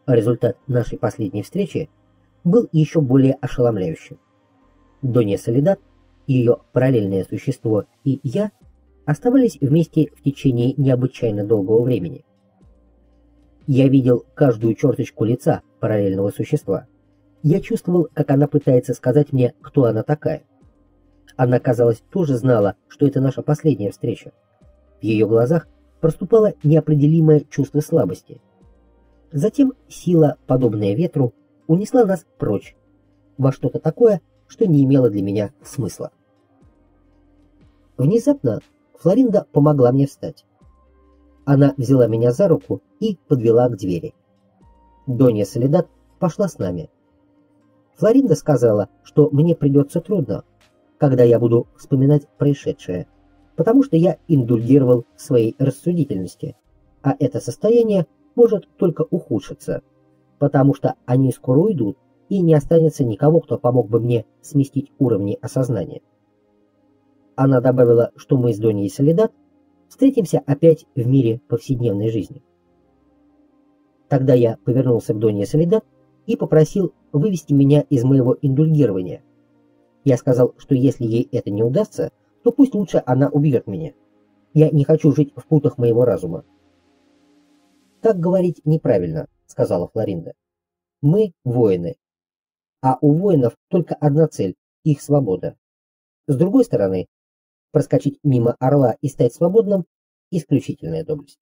Результат нашей последней встречи был еще более ошеломляющим. Донья Соледад, ее параллельное существо и я оставались вместе в течение необычайно долгого времени. Я видел каждую черточку лица параллельного существа. Я чувствовал, как она пытается сказать мне, кто она такая. Она, казалось, тоже знала, что это наша последняя встреча. В ее глазах проступало неопределимое чувство слабости. Затем сила, подобная ветру, унесла нас прочь, во что-то такое, что не имело для меня смысла. Внезапно Флоринда помогла мне встать. Она взяла меня за руку и подвела к двери. Донья Соледад пошла с нами. Флоринда сказала, что мне придется трудно, когда я буду вспоминать происшедшее, потому что я индульгировал в своей рассудительности, а это состояние может только ухудшиться, потому что они скоро уйдут, и не останется никого, кто помог бы мне сместить уровни осознания. Она добавила, что мы с Доньей Соледад встретимся опять в мире повседневной жизни. Тогда я повернулся к Донье Соледад и попросил вывести меня из моего индульгирования. Я сказал, что если ей это не удастся, то пусть лучше она убьет меня. Я не хочу жить в путах моего разума. «Так говорить неправильно», — сказала Флоринда. «Мы воины, а у воинов только одна цель — их свобода. С другой стороны, проскочить мимо орла и стать свободным — исключительная доблесть».